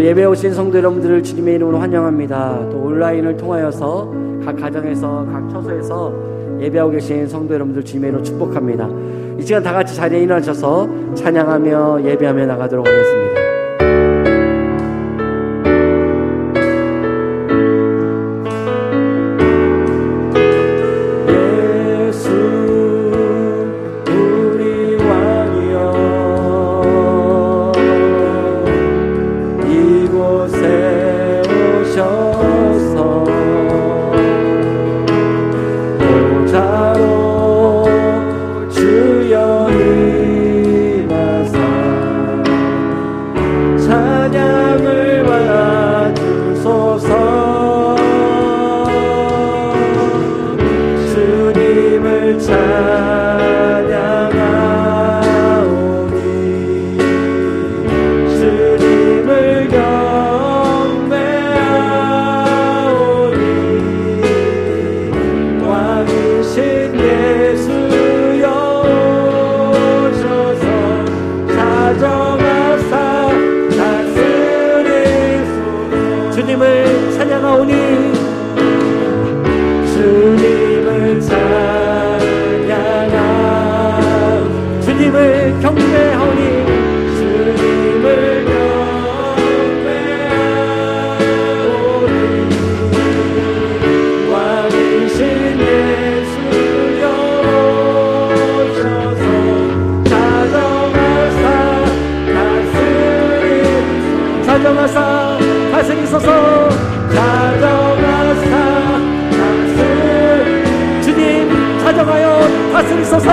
예배 오신 성도 여러분들을 주님의 이름으로 환영합니다. 또 온라인을 통하여서 각 가정에서 각 처소에서 예배하고 계신 성도 여러분들 주님의 이름으로 축복합니다. 이 시간 다 같이 자리에 일어나셔서 찬양하며 예배하며 나가도록 하겠습니다. 주님을 찬양하오니 주님을 찬양하오니 주님을 경배하오니 주님을 경배하오니 왕이신 예수여 오셔서 자정하사 다스리소서 자정하사 주님 자정하여 다스리소서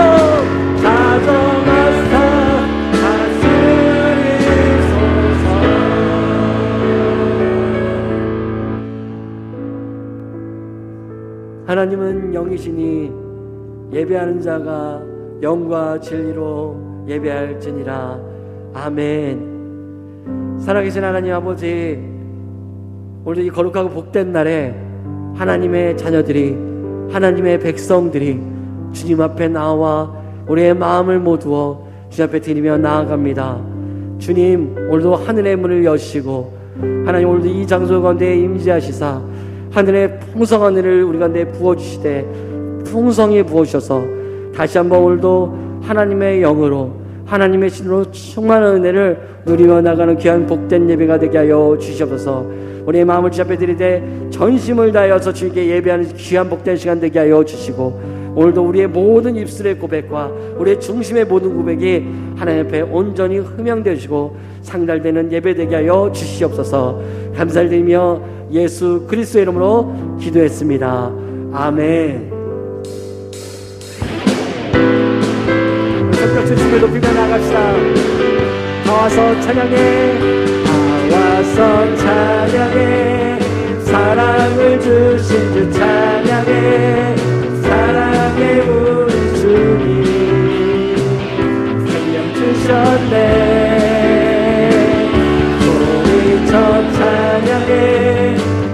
자정하사 다스리소서. 하나님은 영이시니 예배하는 자가 영과 진리로 예배할지니라. 아멘. 살아계신 하나님 아버지, 오늘 이 거룩하고 복된 날에 하나님의 자녀들이, 하나님의 백성들이 주님 앞에 나와 우리의 마음을 모두어 주님 앞에 드리며 나아갑니다. 주님, 오늘도 하늘의 문을 여시고 하나님 오늘도 이 장소 가운데 임재하시사 하늘의 풍성한 은혜를 우리 가운데 부어주시되 풍성히 부어주셔서 다시 한번 오늘도 하나님의 영으로 하나님의 신으로 충만한 은혜를 누리며 나가는 귀한 복된 예배가 되게 하여 주시옵소서. 우리의 마음을 주 앞에 드리되 전심을 다하여서 주님께 예배하는 귀한 복된 시간 되게 하여 주시고, 오늘도 우리의 모든 입술의 고백과 우리의 중심의 모든 고백이 하나님 앞에 온전히 흠양되시고 상달되는 예배 되게 하여 주시옵소서. 감사를 드리며 예수 그리스도의 이름으로 기도했습니다. 아멘. 성격 중심을 높이며 나갑시다. 나와서 찬양해, 나와서 찬양해, 사랑을 주신 주 찬양해, 사랑해 우리 주님 생명 주셨네. 소리쳐 찬양해,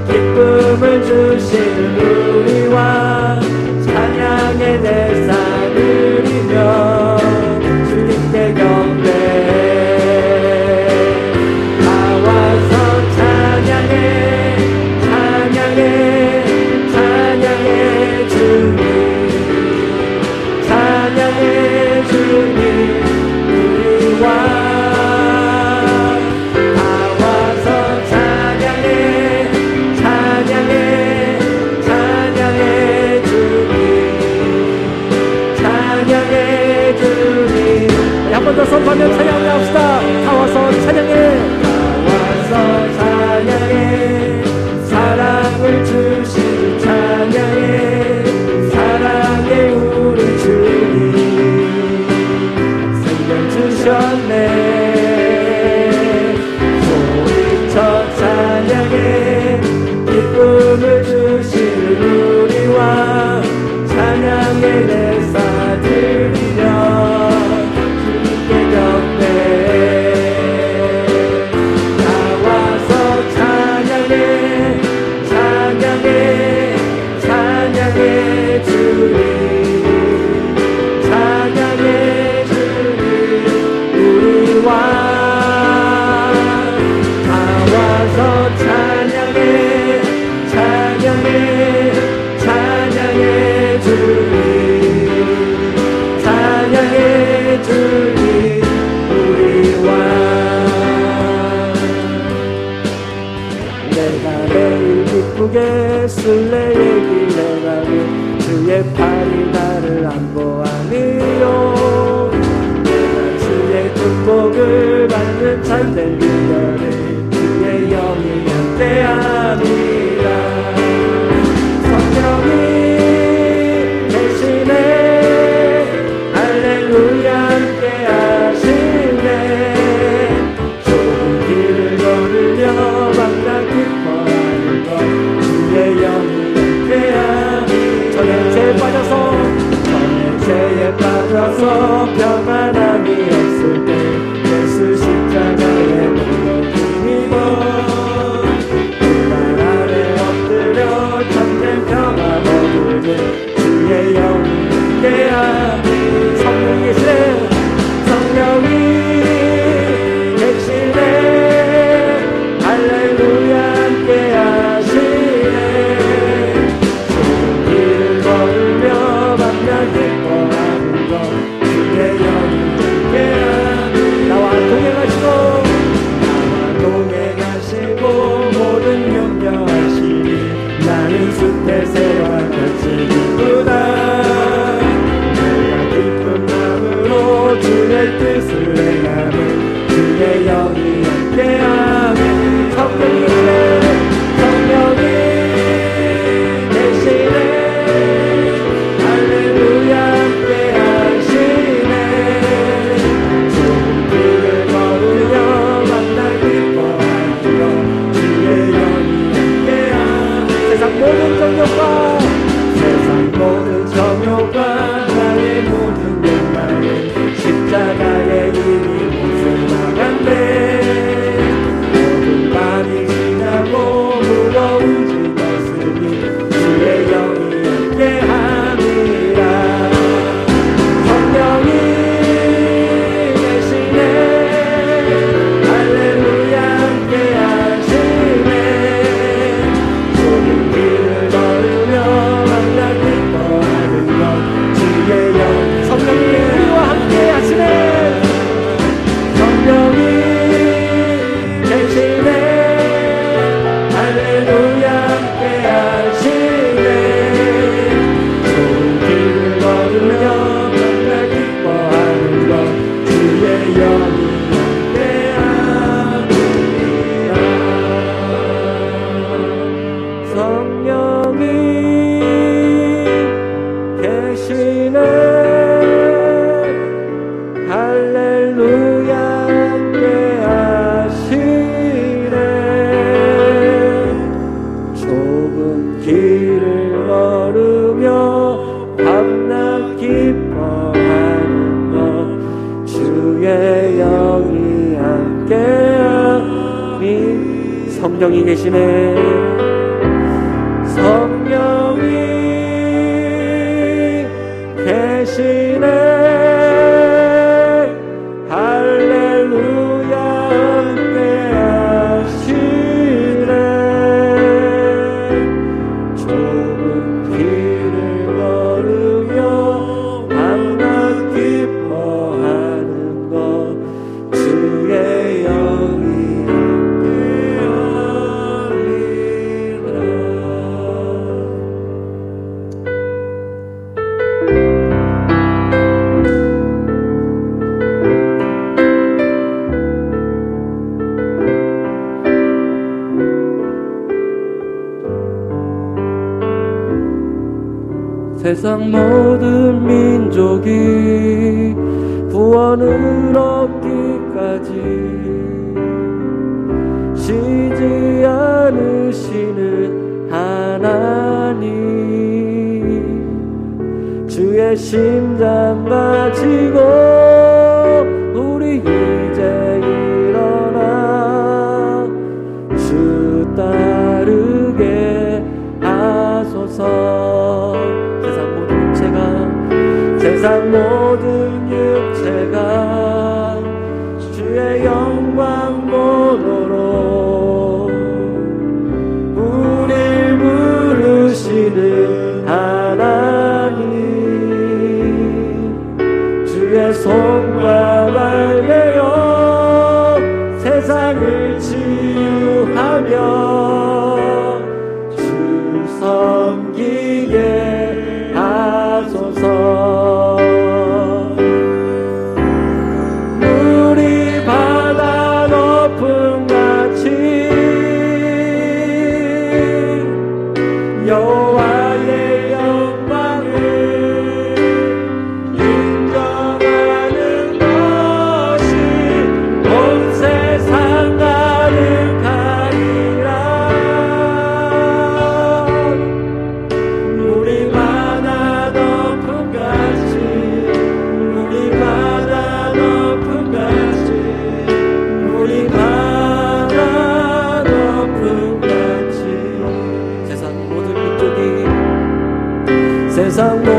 기쁨을 주시는 우리 왕 찬양의 대사 드리며 주님께 경배. 나와서 찬양해, 찬양해, 찬양해 주님, 찬양해 주님 우리 왕. 나와서 찬양해, 찬양해, 찬양해 주님, 찬양해 주님. 한 번 더 선포하며 찬양합시다. 나와서 찬양해, 나와서 찬양해, 사랑을 주신 찬양해, 사랑해 우리 주님 생명 주셨네. 소리쳐 찬양해, 기쁨을 주시는 우리 왕 찬양의 대사 드리며 주님께 경배. 나와서 찬양해, 찬양해, 찬양해 주님, 찬양해 주님 우리 왕. 나와 평안함이 없을 때 예수 십자가에 못 힘입어 날 아래 엎드려 전쟁 평안 얻으니 주의 영이 함께하니 성령이 계시네 성령이 계시네 할렐루야 함께하시네 좋은 길을 걸으며 만나 기뻐하는 것 주의 영이 함께하니 나와 동행하시고 모든 용서하시니 나는 숲의 새와 같이 기쁘다 주의 뜻을 행하는 주의 영이 함께하니 성령이 계시네 할렐루야 함께하시네 좋은 길을 걸으며 만나 기뻐하며 주의 영이 함께하니 세상 모든 정욕과 나의 모든 욕망은 십자가의 힘이 못 나간대 모든 밤이 지나고 무거운 짐었으니 주의 영이 함께함이라 성령이 계시네 할렐루야 함께하시네 좋은 길을 걸으며 만나 기뻐하는 것 주의 영이 성령이 우리와 함께 하시네 성령이 계시네 할렐루야 함께 하시네 좋은 길을 걸으며 만나 기뻐하는 것 주의 영이 함께 합니다 성령이 계시네 할렐루야 함께하시네 좁은 길을 걸으며 밤낮 기뻐하는 것 주의 영이 함께하니 성령이 계시네 성령이 계시네 세상 모든 민족이 구원을 얻기까지 쉬지 않으시는 하나님 주의 심장 가지고 우리 이제 일어나 주 따르게 하소서 세상 모든 육체가 주의 영광 보도록 우릴 부르시는 하나님 주의 손과 발매여 세상을 치유하며 주 섬기게 하소서 물이 바다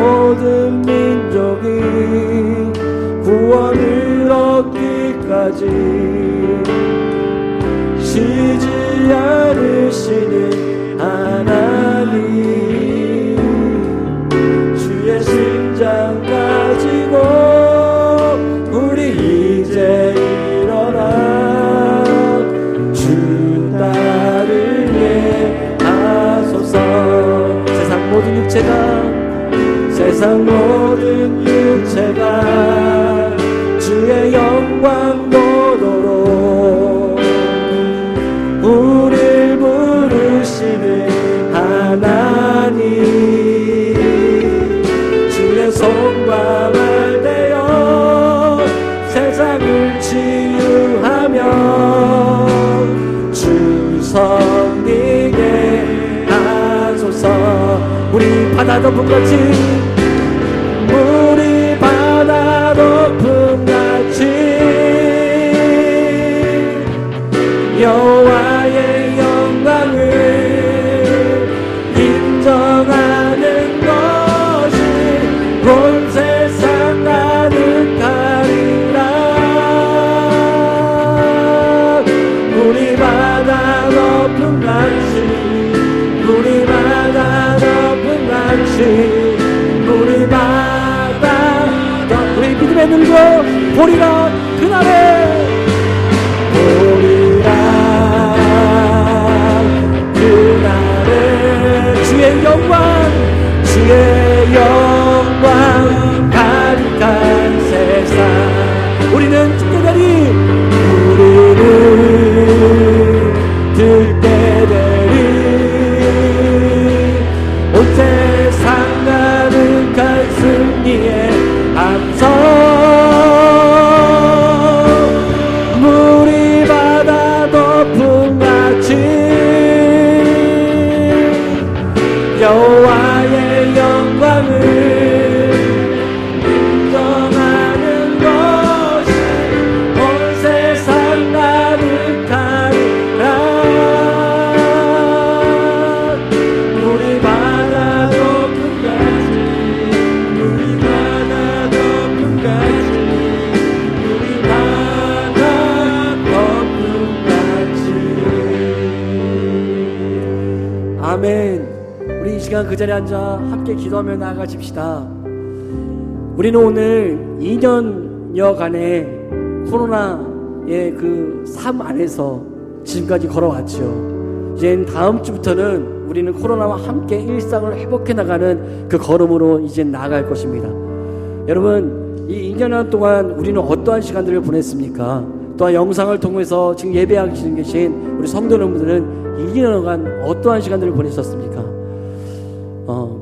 모든 민족이 구원을 얻기까지 쉬지 않으시는 하나님, 주의 심장 가지고 우리 이제 일어나 주 따르게 하소서. 세상 모든 육체가 주의 영광 보도록 우릴 부르시는 하나님, 주의 손과 말 되어 세상을 치유하며 주 섬기게 하소서. 우리 바다 덮음같이, 우리 바다 덮음같이 여호와의 영광을 인정하는 것이 온 세상 가득하리라. 우리 바다 덮음같이, 우리 바다 덮음같이, 우리 바다 우리 믿음에 들고 보리라. 그날에 보리라. 그날에 주의 영광, 주의 영광 가득한 세상 우리는 듣게 되리, 우리는 듣게 되리. 온 세상 가득한 승리의 함성, 물이 바다 덮음같이 여호와의 영광을 인정하는 것이 온 세상 가득하리라. 우리 바다 덮음같이, 우리 바다 덮음같이, 우리 바다 덮음같이. 아멘. 우리 이 시간 그 자리에 앉아 함께 기도하며 나아가십시다. 우리는 오늘 2년여간의 코로나의 그 삶 안에서 지금까지 걸어왔죠. 이젠 다음 주부터는 우리는 코로나와 함께 일상을 회복해 나가는 그 걸음으로 이제 나아갈 것입니다. 여러분, 이 2년 동안 우리는 어떠한 시간들을 보냈습니까? 또한 영상을 통해서 지금 예배하고 계신 우리 성도 여러분들은 2년간 어떠한 시간들을 보내셨습니까?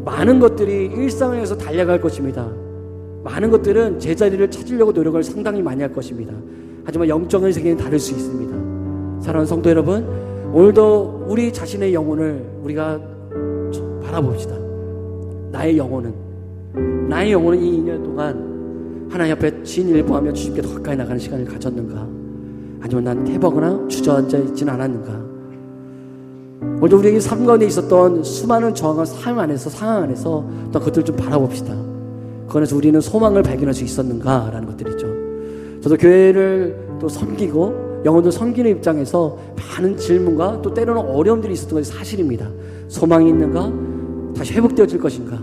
많은 것들이 일상에서 달려갈 것입니다. 많은 것들은 제자리를 찾으려고 노력을 상당히 많이 할 것입니다. 하지만 영적인 세계는 다를 수 있습니다. 사랑하는 성도 여러분, 오늘도 우리 자신의 영혼을 우리가 바라봅시다. 나의 영혼은 이 2년 동안 하나님 앞에 진리를 보하며 주님께 더 가까이 나가는 시간을 가졌는가? 아니면 난 태버거나 주저앉아 있지는 않았는가? 오늘도 우리에게 삶 가운데 있었던 수많은 저항과 상황 안에서 또 그것들을 좀 바라봅시다. 그 안에서 우리는 소망을 발견할 수 있었는가라는 것들이죠. 저도 교회를 또 섬기고 영혼들 섬기는 입장에서 많은 질문과 또 때로는 어려움들이 있었던 것이 사실입니다. 소망이 있는가? 다시 회복되어질 것인가?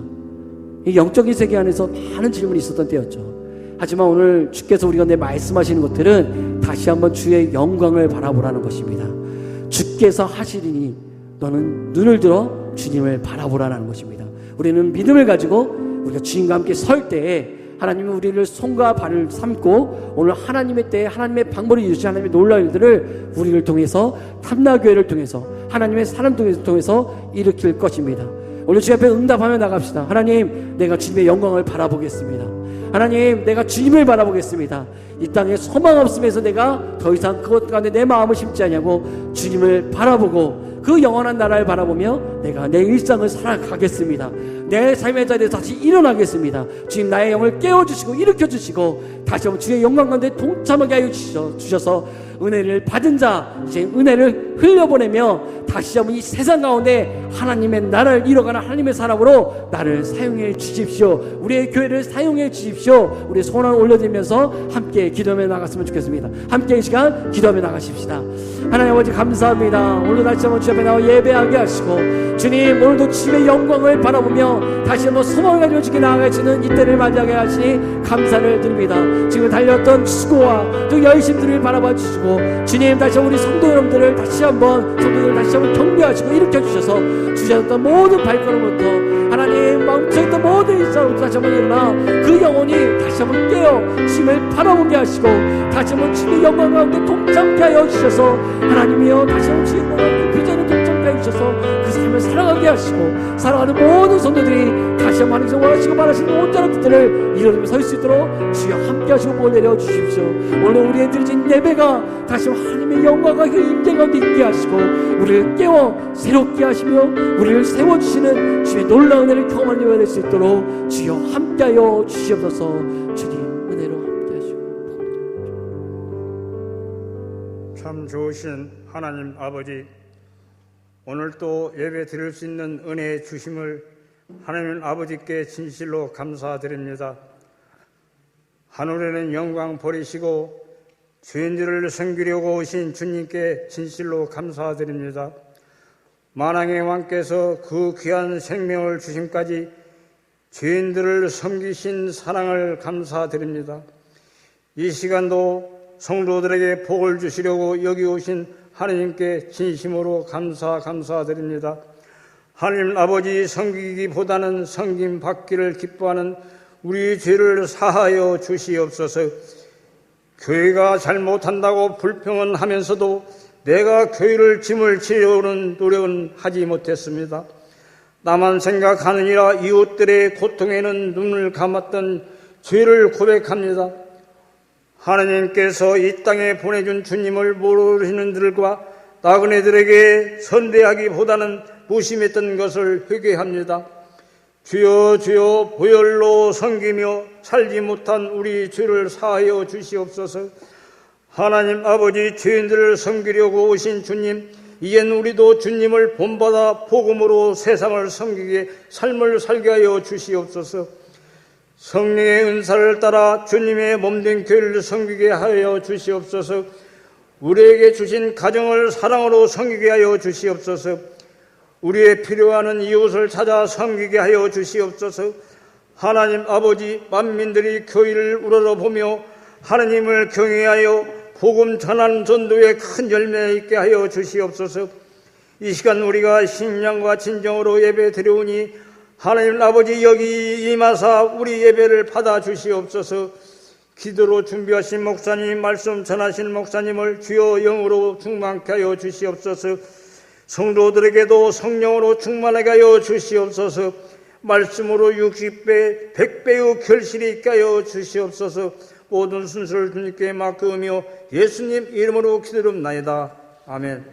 이 영적인 세계 안에서 많은 질문이 있었던 때였죠. 하지만 오늘 주께서 우리가 말씀하시는 것들은 다시 한번 주의 영광을 바라보라는 것입니다. 주께서 하시리니 너는 눈을 들어 주님을 바라보라는 것입니다. 우리는 믿음을 가지고 우리가 주님과 함께 설 때에 하나님은 우리를 손과 발을 삼고 오늘 하나님의 때에 하나님의 방법을 이루시 하나님의 놀라운 일들을 우리를 통해서 탐나교회를 통해서 하나님의 사람 통해서 일으킬 것입니다. 오늘 주 앞에 응답하며 나갑시다. 하나님, 내가 주님의 영광을 바라보겠습니다. 하나님, 내가 주님을 바라보겠습니다. 이 땅에 소망 없음에서 내가 더 이상 그것 가운데 내 마음을 심지 않냐고 주님을 바라보고 그 영원한 나라를 바라보며 내가 내 일상을 살아가겠습니다. 내 삶의 자리에서 다시 일어나겠습니다. 주님, 나의 영을 깨워주시고 일으켜주시고 다시 한번 주의 영광 가운데 동참하게 하여 주셔서 은혜를 받은 자 이제 은혜를 흘려보내며 다시 한번 이 세상 가운데 하나님의 나라를 이뤄가는 하나님의 사람으로 나를 사용해 주십시오. 우리의 교회를 사용해 주십시오. 우리 손을 올려드리면서 함께 기도하며 나갔으면 좋겠습니다. 함께 이 시간 기도하며 나가십시다. 하나님 아버지 감사합니다. 오늘도 다시 한번 주 앞에 나와 예배하게 하시고, 주님 오늘도 주님의 영광을 바라보며 다시 한번 소망을 가지고 주께 나아가시는 이때를 맞이하게 하시니 감사를 드립니다. 지금 달렸던 수고와 또 열심들을 바라봐 주시고, 주님 다시 한번 우리 성도 여러분들을 다시 한번 격려하시고 일으켜 주셔서 주셨던 모든 발걸음부터 하나님 멈춰있던 모든 일사로부터 다시 한번 일어나 그 영혼이 다시 한번 깨어 주님을 바라보게 하시고, 다시 한번 주님의 영광 가운데 동참케 하여 주셔서 하나님이여 다시 한번 주님의 영광 가운데 비전을 동참케 하여 주셔서 그 삶을 살아가게 하시고, 살아가는 모든 성도들이 다시 한번 하나님께서 원하시고 바라시는 온전한 뜻들을 이루며 설 수 있도록 주여 함께 하시고 볼 내려 주십시오. 오늘 우리의 드려진 예배가 다시 한번 하나님의 영광과 그 임재 가운데 있게 하시고, 우리를 깨워 새롭게 하시며 우리를 세워주시는 주의 놀라운 은혜를 경험하는 예배가 될 수 있도록 주여 함께하여 주시옵소서. 주님 은혜로 함께하시고. 참 좋으신 하나님 아버지, 오늘 또 예배 드릴 수 있는 은혜 주심을 하나님 아버지께 진실로 감사드립니다. 하늘에는 영광 버리시고 죄인들을 섬기려고 오신 주님께 진실로 감사드립니다. 만왕의 왕께서 그 귀한 생명을 주심까지 죄인들을 섬기신 사랑을 감사드립니다. 이 시간도 성도들에게 복을 주시려고 여기 오신 하나님께 진심으로 감사드립니다. 하나님 아버지, 섬기기보다는 섬김 받기를 기뻐하는 우리 죄를 사하여 주시옵소서. 교회가 잘못한다고 불평은 하면서도 내가 교회를 짐을 지려오는 노력은 하지 못했습니다. 나만 생각하느니라 이웃들의 고통에는 눈을 감았던 죄를 고백합니다. 하나님께서 이 땅에 보내준 주님을 모르시는 들과 나그네들에게 선대하기보다는 무심했던 것을 회개합니다. 주여 주여, 보혈로 섬기며 살지 못한 우리 죄를 사하여 주시옵소서. 하나님 아버지, 죄인들을 섬기려고 오신 주님, 이젠 우리도 주님을 본받아 복음으로 세상을 섬기게 삶을 살게 하여 주시옵소서. 성령의 은사를 따라 주님의 몸된 교회를 섬기게 하여 주시옵소서. 우리에게 주신 가정을 사랑으로 섬기게 하여 주시옵소서. 우리의 필요하는 이웃을 찾아 섬기게 하여 주시옵소서. 하나님 아버지, 만민들이 교회를 우러러보며 하나님을 경외하여 복음 전하는 전도에 큰 열매 있게 하여 주시옵소서. 이 시간 우리가 신령과 진정으로 예배 드려오니 하나님 아버지, 여기 임하사 우리 예배를 받아 주시옵소서. 기도로 준비하신 목사님, 말씀 전하신 목사님을 주여 영으로 충만케 하여 주시옵소서. 성도들에게도 성령으로 충만하게 하여 주시옵소서. 말씀으로 60배 100배의 결실이 있게 하여 주시옵소서. 모든 순서를 주님께 맡기며 예수님 이름으로 기도드립나이다. 아멘.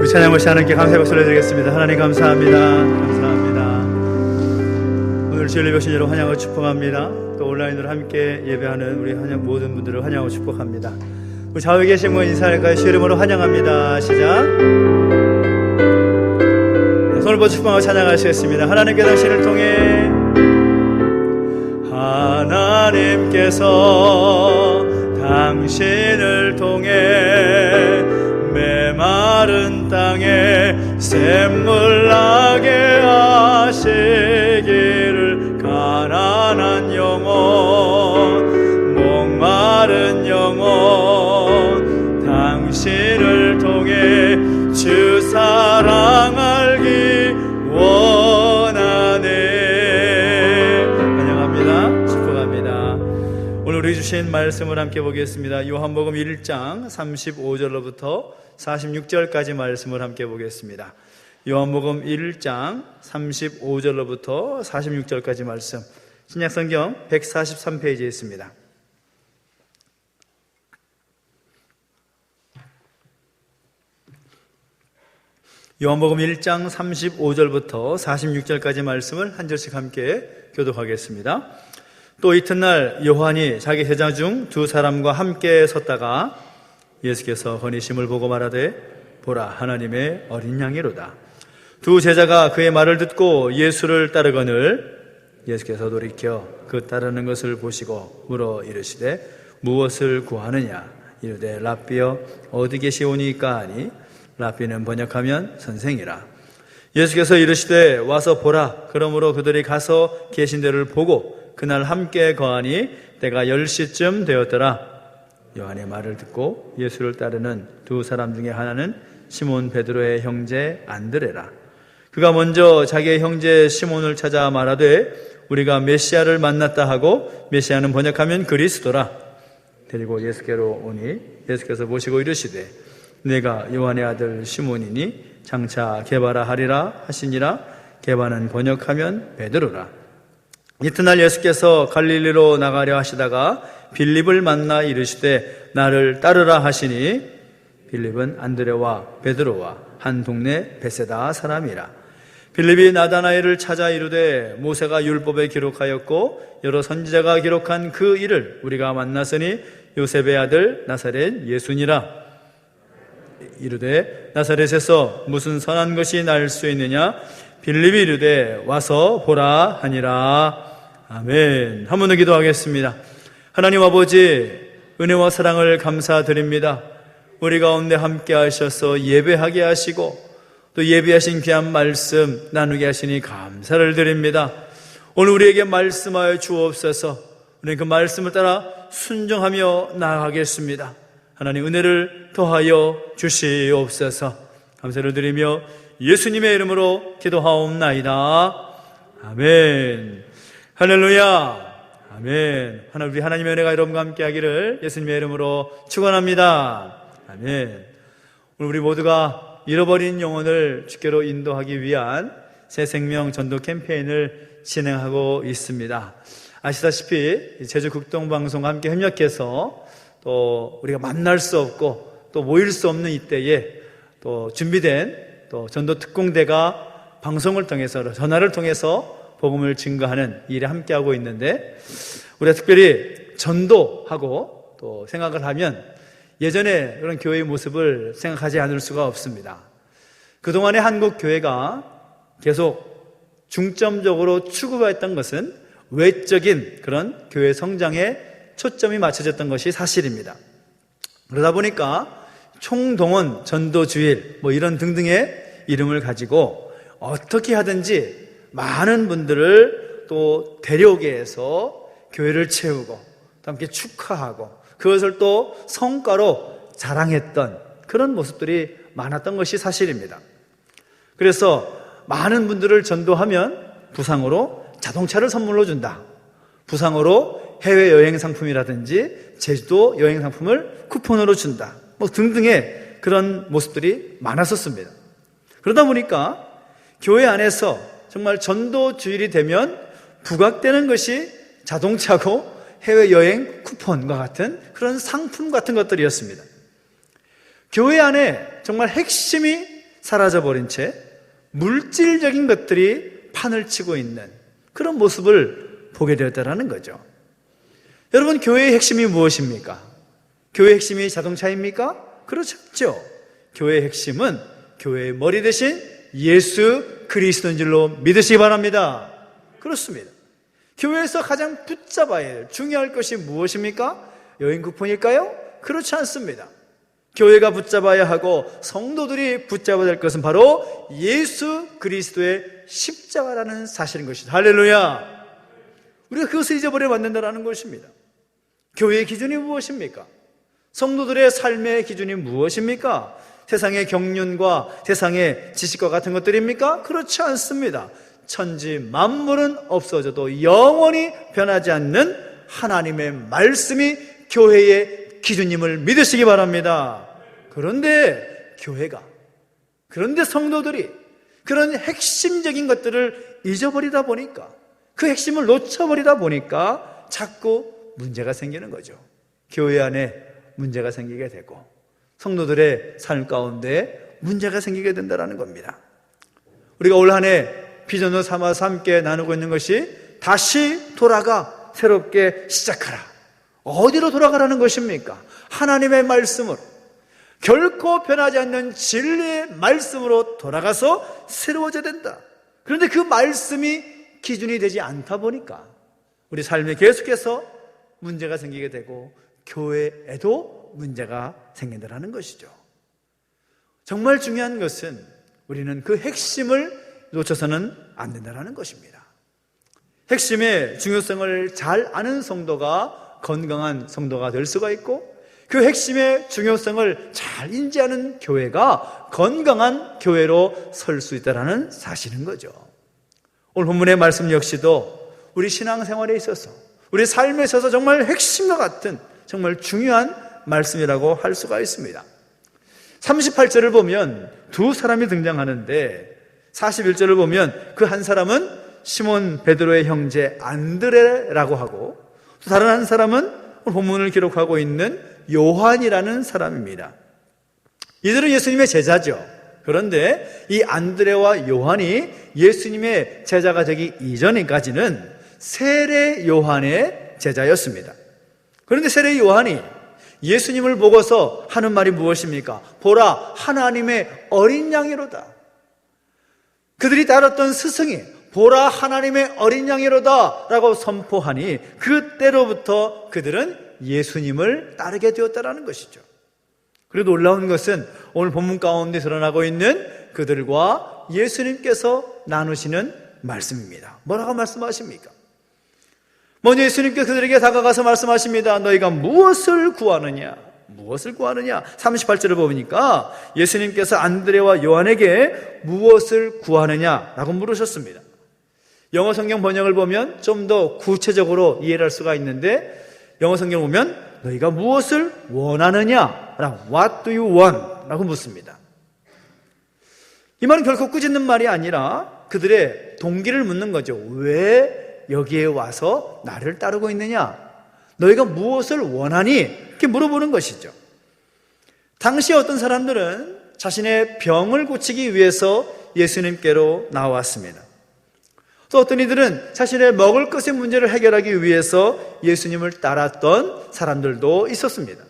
우리 찬양을 하나님께 감사의 박수를 드리겠습니다. 하나님 감사합니다. 감사합니다. 오늘 주일을 배우신 여러분 환영하고 축복합니다. 또 온라인으로 함께 예배하는 우리 환영 모든 분들을 환영하고 축복합니다. 우리 좌우에 계신 분 인사할까요? 주 이름으로 환영합니다. 시작. 손을 뻗어 축복하고 찬양하시겠습니다. 하나님께 당신을 통해 하나님께서 당신을 통해 메마른 땅에 샘물 나게 하시기를 가난한 영혼 목마른 영혼 당신을 통해 주 사랑 알기 원하네. 환영합니다. 축복합니다. 오늘 우리 주신 말씀을 함께 보겠습니다. 요한복음 1장 35절로부터 46절까지 말씀을 함께 보겠습니다. 요한복음 1장 35절로부터 46절까지 말씀, 신약성경 143페이지에 있습니다. 요한복음 1장 35절부터 46절까지 말씀을 한 절씩 함께 교독하겠습니다. 또 이튿날 요한이 자기 제자 중 두 사람과 함께 섰다가 예수께서 거니심을 보고 말하되 보라 하나님의 어린 양이로다. 두 제자가 그의 말을 듣고 예수를 따르거늘 예수께서 돌이켜 그 따르는 것을 보시고 물어 이르시되 무엇을 구하느냐. 이르되 랍비여 어디 계시오니까 하니 랍비는 번역하면 선생이라. 예수께서 이르시되 와서 보라. 그러므로 그들이 가서 계신 데를 보고 그날 함께 거하니 때가 10시쯤 되었더라. 요한의 말을 듣고 예수를 따르는 두 사람 중에 하나는 시몬 베드로의 형제 안드레라. 그가 먼저 자기의 형제 시몬을 찾아 말하되 우리가 메시아를 만났다 하고, 메시아는 번역하면 그리스도라. 데리고 예수께로 오니 예수께서 보시고 이르시되 내가 요한의 아들 시몬이니 장차 게바라 하리라 하시니라. 게바는 번역하면 베드로라. 이튿날 예수께서 갈릴리로 나가려 하시다가 빌립을 만나 이르시되 나를 따르라 하시니, 빌립은 안드레와 베드로와 한 동네 베세다 사람이라. 빌립이 나다나엘을 찾아 이르되 모세가 율법에 기록하였고 여러 선지자가 기록한 그 일을 우리가 만났으니 요셉의 아들 나사렛 예수니라. 이르되 나사렛에서 무슨 선한 것이 날 수 있느냐? 빌립이 이르되 와서 보라 하니라. 아멘. 한 번 더 기도하겠습니다. 하나님 아버지, 은혜와 사랑을 감사드립니다. 우리 가운데 함께 하셔서 예배하게 하시고 또 예비하신 귀한 말씀 나누게 하시니 감사를 드립니다. 오늘 우리에게 말씀하여 주옵소서. 우리는 그 말씀을 따라 순종하며 나아가겠습니다. 하나님 은혜를 더하여 주시옵소서. 감사를 드리며 예수님의 이름으로 기도하옵나이다. 아멘. 할렐루야. 아멘. 우리 하나님의 은혜가 여러분과 함께 하기를 예수님의 이름으로 축원합니다. 아멘. 오늘 우리 모두가 잃어버린 영혼을 주께로 인도하기 위한 새 생명 전도 캠페인을 진행하고 있습니다. 아시다시피 제주 극동방송과 함께 협력해서 또 우리가 만날 수 없고 또 모일 수 없는 이때에 또 준비된 또 전도 특공대가 방송을 통해서, 전화를 통해서 복음을 증거하는 일에 함께하고 있는데, 우리가 특별히 전도하고 또 생각을 하면 예전에 그런 교회의 모습을 생각하지 않을 수가 없습니다. 그동안의 한국 교회가 계속 중점적으로 추구했던 것은 외적인 그런 교회 성장에 초점이 맞춰졌던 것이 사실입니다. 그러다 보니까 총동원 전도주일 이런 등등의 이름을 가지고 어떻게 하든지 많은 분들을 또 데려오게 해서 교회를 채우고 또 함께 축하하고 그것을 또 성과로 자랑했던 그런 모습들이 많았던 것이 사실입니다. 그래서 많은 분들을 전도하면 부상으로 자동차를 선물로 준다, 부상으로 해외여행 상품이라든지 제주도 여행 상품을 쿠폰으로 준다, 등등의 그런 모습들이 많았었습니다. 그러다 보니까 교회 안에서 정말 전도주일이 되면 부각되는 것이 자동차고 해외여행 쿠폰과 같은 그런 상품 같은 것들이었습니다. 교회 안에 정말 핵심이 사라져버린 채 물질적인 것들이 판을 치고 있는 그런 모습을 보게 되었다는 거죠. 여러분, 교회의 핵심이 무엇입니까? 교회의 핵심이 자동차입니까? 그렇죠. 교회의 핵심은 교회의 머리 대신 예수 그리스도인 줄로 믿으시기 바랍니다. 그렇습니다. 교회에서 가장 붙잡아야 할 중요할 것이 무엇입니까? 여행 쿠폰일까요? 그렇지 않습니다. 교회가 붙잡아야 하고 성도들이 붙잡아야 될 것은 바로 예수 그리스도의 십자가라는 사실인 것이다. 할렐루야. 우리가 그것을 잊어버리면 안 된다는 것입니다. 교회의 기준이 무엇입니까? 성도들의 삶의 기준이 무엇입니까? 세상의 경륜과 세상의 지식과 같은 것들입니까? 그렇지 않습니다. 천지 만물은 없어져도 영원히 변하지 않는 하나님의 말씀이 교회의 기준임을 믿으시기 바랍니다. 그런데 교회가, 그런데 성도들이 그런 핵심적인 것들을 잊어버리다 보니까, 그 핵심을 놓쳐버리다 보니까 자꾸 문제가 생기는 거죠. 교회 안에 문제가 생기게 되고 성도들의 삶 가운데 문제가 생기게 된다는 겁니다. 우리가 올 한 해 비전을 삼아서 함께 나누고 있는 것이 다시 돌아가 새롭게 시작하라. 어디로 돌아가라는 것입니까? 하나님의 말씀으로, 결코 변하지 않는 진리의 말씀으로 돌아가서 새로워져야 된다. 그런데 그 말씀이 기준이 되지 않다 보니까 우리 삶에 계속해서 문제가 생기게 되고 교회에도 문제가 생긴다는 것이죠. 정말 중요한 것은 우리는 그 핵심을 놓쳐서는 안 된다는 것입니다. 핵심의 중요성을 잘 아는 성도가 건강한 성도가 될 수가 있고, 그 핵심의 중요성을 잘 인지하는 교회가 건강한 교회로 설 수 있다는 사실인 거죠. 오늘 본문의 말씀 역시도 우리 신앙생활에 있어서, 우리 삶에 있어서 정말 핵심과 같은 정말 중요한 말씀이라고 할 수가 있습니다. 38절을 보면 두 사람이 등장하는데 41절을 보면 그 한 사람은 시몬 베드로의 형제 안드레라고 하고 또 다른 한 사람은 본문을 기록하고 있는 요한이라는 사람입니다. 이들은 예수님의 제자죠. 그런데 이 안드레와 요한이 예수님의 제자가 되기 이전까지는 세례 요한의 제자였습니다. 그런데 세례 요한이 예수님을 보고서 하는 말이 무엇입니까? 보라, 하나님의 어린 양이로다. 그들이 따랐던 스승이 보라, 하나님의 어린 양이로다 라고 선포하니 그때로부터 그들은 예수님을 따르게 되었다는 것이죠. 그리고 놀라운 것은 오늘 본문 가운데 드러나고 있는 그들과 예수님께서 나누시는 말씀입니다. 뭐라고 말씀하십니까? 먼저 예수님께서 그들에게 다가가서 말씀하십니다. 너희가 무엇을 구하느냐? 무엇을 구하느냐? 38절을 보니까 예수님께서 안드레와 요한에게 무엇을 구하느냐라고 물으셨습니다. 영어 성경 번역을 보면 좀 더 구체적으로 이해를 할 수가 있는데 영어 성경을 보면 너희가 무엇을 원하느냐라고 What do you want? 라고 묻습니다. 이 말은 결코 꾸짖는 말이 아니라 그들의 동기를 묻는 거죠. 왜 여기에 와서 나를 따르고 있느냐? 너희가 무엇을 원하니? 이렇게 물어보는 것이죠. 당시 어떤 사람들은 자신의 병을 고치기 위해서 예수님께로 나왔습니다. 또 어떤 이들은 자신의 먹을 것의 문제를 해결하기 위해서 예수님을 따랐던 사람들도 있었습니다.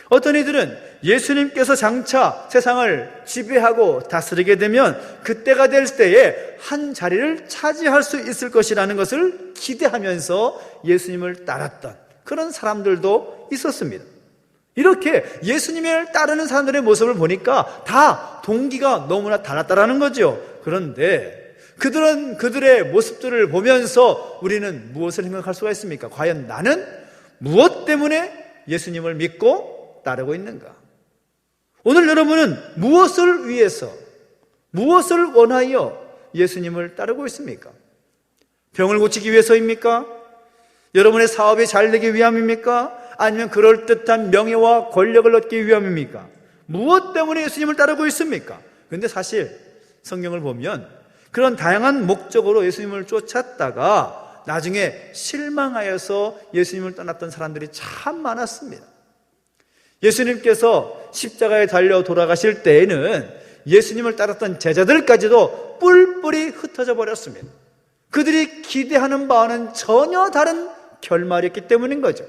어떤 이들은 예수님께서 장차 세상을 지배하고 다스리게 되면 그때가 될 때에 한 자리를 차지할 수 있을 것이라는 것을 기대하면서 예수님을 따랐던 그런 사람들도 있었습니다. 이렇게 예수님을 따르는 사람들의 모습을 보니까 다 동기가 너무나 달랐다는 거죠. 그런데 그들은 그들의 모습들을 보면서 우리는 무엇을 생각할 수가 있습니까? 과연 나는 무엇 때문에 예수님을 믿고 따르고 있는가? 오늘 여러분은 무엇을 위해서, 무엇을 원하여 예수님을 따르고 있습니까? 병을 고치기 위해서입니까? 여러분의 사업이 잘 되기 위함입니까? 아니면 그럴듯한 명예와 권력을 얻기 위함입니까? 무엇 때문에 예수님을 따르고 있습니까? 그런데 사실 성경을 보면 그런 다양한 목적으로 예수님을 쫓았다가 나중에 실망하여서 예수님을 떠났던 사람들이 참 많았습니다. 예수님께서 십자가에 달려 돌아가실 때에는 예수님을 따랐던 제자들까지도 뿔뿔이 흩어져 버렸습니다. 그들이 기대하는 바와는 전혀 다른 결말이었기 때문인 거죠.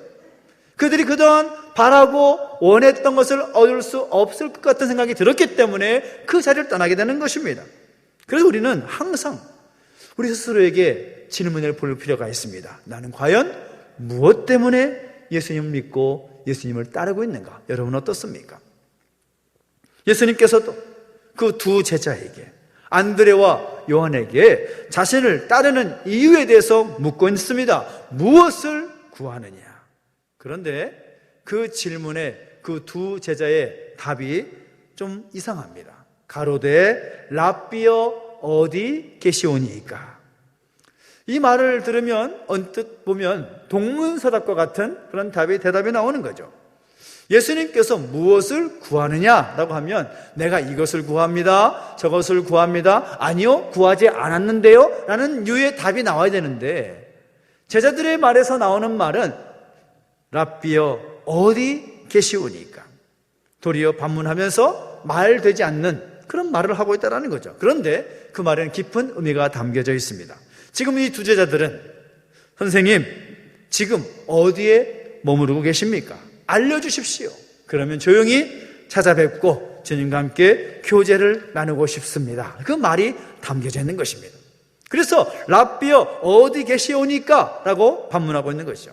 그들이 그동안 바라고 원했던 것을 얻을 수 없을 것 같은 생각이 들었기 때문에 그 자리를 떠나게 되는 것입니다. 그래서 우리는 항상 우리 스스로에게 질문을 볼 필요가 있습니다. 나는 과연 무엇 때문에 예수님을 믿고 예수님을 따르고 있는가? 여러분 어떻습니까? 예수님께서도 그 두 제자에게 안드레와 요한에게 자신을 따르는 이유에 대해서 묻고 있습니다. 무엇을 구하느냐? 그런데 그 질문에 그 두 제자의 답이 좀 이상합니다. 가로되 랍비여 어디 계시오니이까? 이 말을 들으면 언뜻 보면 동문서답과 같은 그런 대답이 나오는 거죠. 예수님께서 무엇을 구하느냐라고 하면 내가 이것을 구합니다, 저것을 구합니다, 아니요 구하지 않았는데요 라는 유의 답이 나와야 되는데 제자들의 말에서 나오는 말은 랍비여 어디 계시오니까? 도리어 반문하면서 말되지 않는 그런 말을 하고 있다는 거죠. 그런데 그 말에는 깊은 의미가 담겨져 있습니다. 지금 이 두 제자들은 선생님 지금 어디에 머무르고 계십니까? 알려주십시오. 그러면 조용히 찾아뵙고 주님과 함께 교제를 나누고 싶습니다. 그 말이 담겨져 있는 것입니다. 그래서 랍비여 어디 계시오니까? 라고 반문하고 있는 것이죠.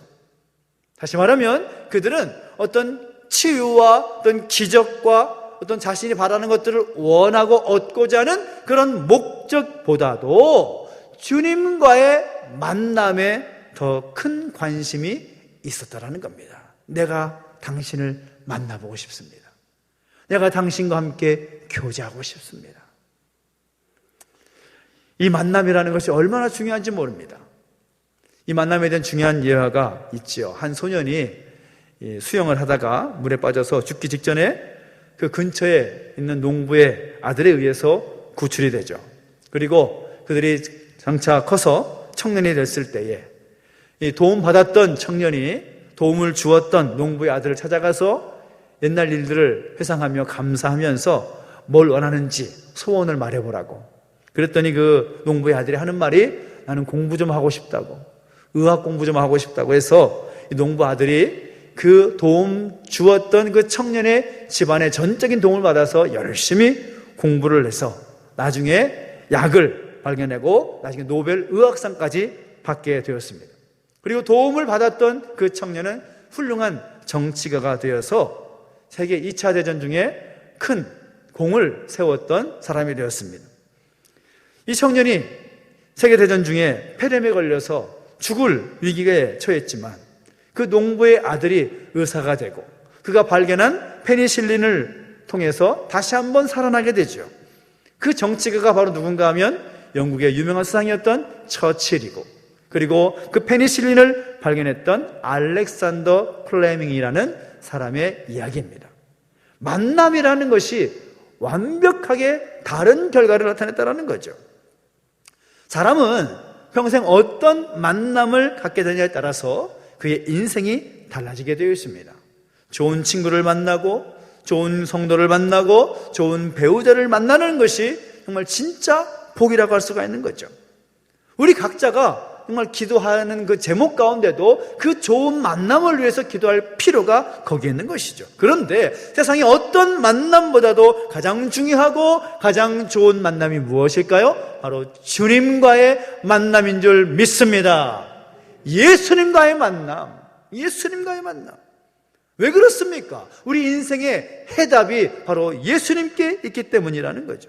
다시 말하면 그들은 어떤 치유와 어떤 기적과 어떤 자신이 바라는 것들을 원하고 얻고자 하는 그런 목적보다도 주님과의 만남에 더 큰 관심이 있었다라는 겁니다. 내가 당신을 만나보고 싶습니다. 내가 당신과 함께 교제하고 싶습니다. 이 만남이라는 것이 얼마나 중요한지 모릅니다. 이 만남에 대한 중요한 예화가 있지요. 한 소년이 수영을 하다가 물에 빠져서 죽기 직전에 그 근처에 있는 농부의 아들에 의해서 구출이 되죠. 그리고 그들이 장차 커서 청년이 됐을 때에 이 도움받았던 청년이 도움을 주었던 농부의 아들을 찾아가서 옛날 일들을 회상하며 감사하면서 뭘 원하는지 소원을 말해보라고. 그랬더니 그 농부의 아들이 하는 말이 나는 공부 좀 하고 싶다고, 의학 공부 좀 하고 싶다고 해서 이 농부 아들이 그 도움 주었던 그 청년의 집안의 전적인 도움을 받아서 열심히 공부를 해서 나중에 약을 발견하고 나중에 노벨 의학상까지 받게 되었습니다. 그리고 도움을 받았던 그 청년은 훌륭한 정치가가 되어서 세계 2차 대전 중에 큰 공을 세웠던 사람이 되었습니다. 이 청년이 세계대전 중에 폐렴에 걸려서 죽을 위기에 처했지만 그 농부의 아들이 의사가 되고 그가 발견한 페니실린을 통해서 다시 한번 살아나게 되죠. 그 정치가가 바로 누군가 하면 영국의 유명한 수상이었던 처칠이고, 그리고 그 페니실린을 발견했던 알렉산더 플레밍이라는 사람의 이야기입니다. 만남이라는 것이 완벽하게 다른 결과를 나타냈다는 거죠. 사람은 평생 어떤 만남을 갖게 되냐에 따라서 그의 인생이 달라지게 되어 있습니다. 좋은 친구를 만나고 좋은 성도를 만나고 좋은 배우자를 만나는 것이 정말 진짜 복이라고 할 수가 있는 거죠. 우리 각자가 정말 기도하는 그 제목 가운데도 그 좋은 만남을 위해서 기도할 필요가 거기에 있는 것이죠. 그런데 세상에 어떤 만남보다도 가장 중요하고 가장 좋은 만남이 무엇일까요? 바로 주님과의 만남인 줄 믿습니다. 예수님과의 만남. 예수님과의 만남. 왜 그렇습니까? 우리 인생의 해답이 바로 예수님께 있기 때문이라는 거죠.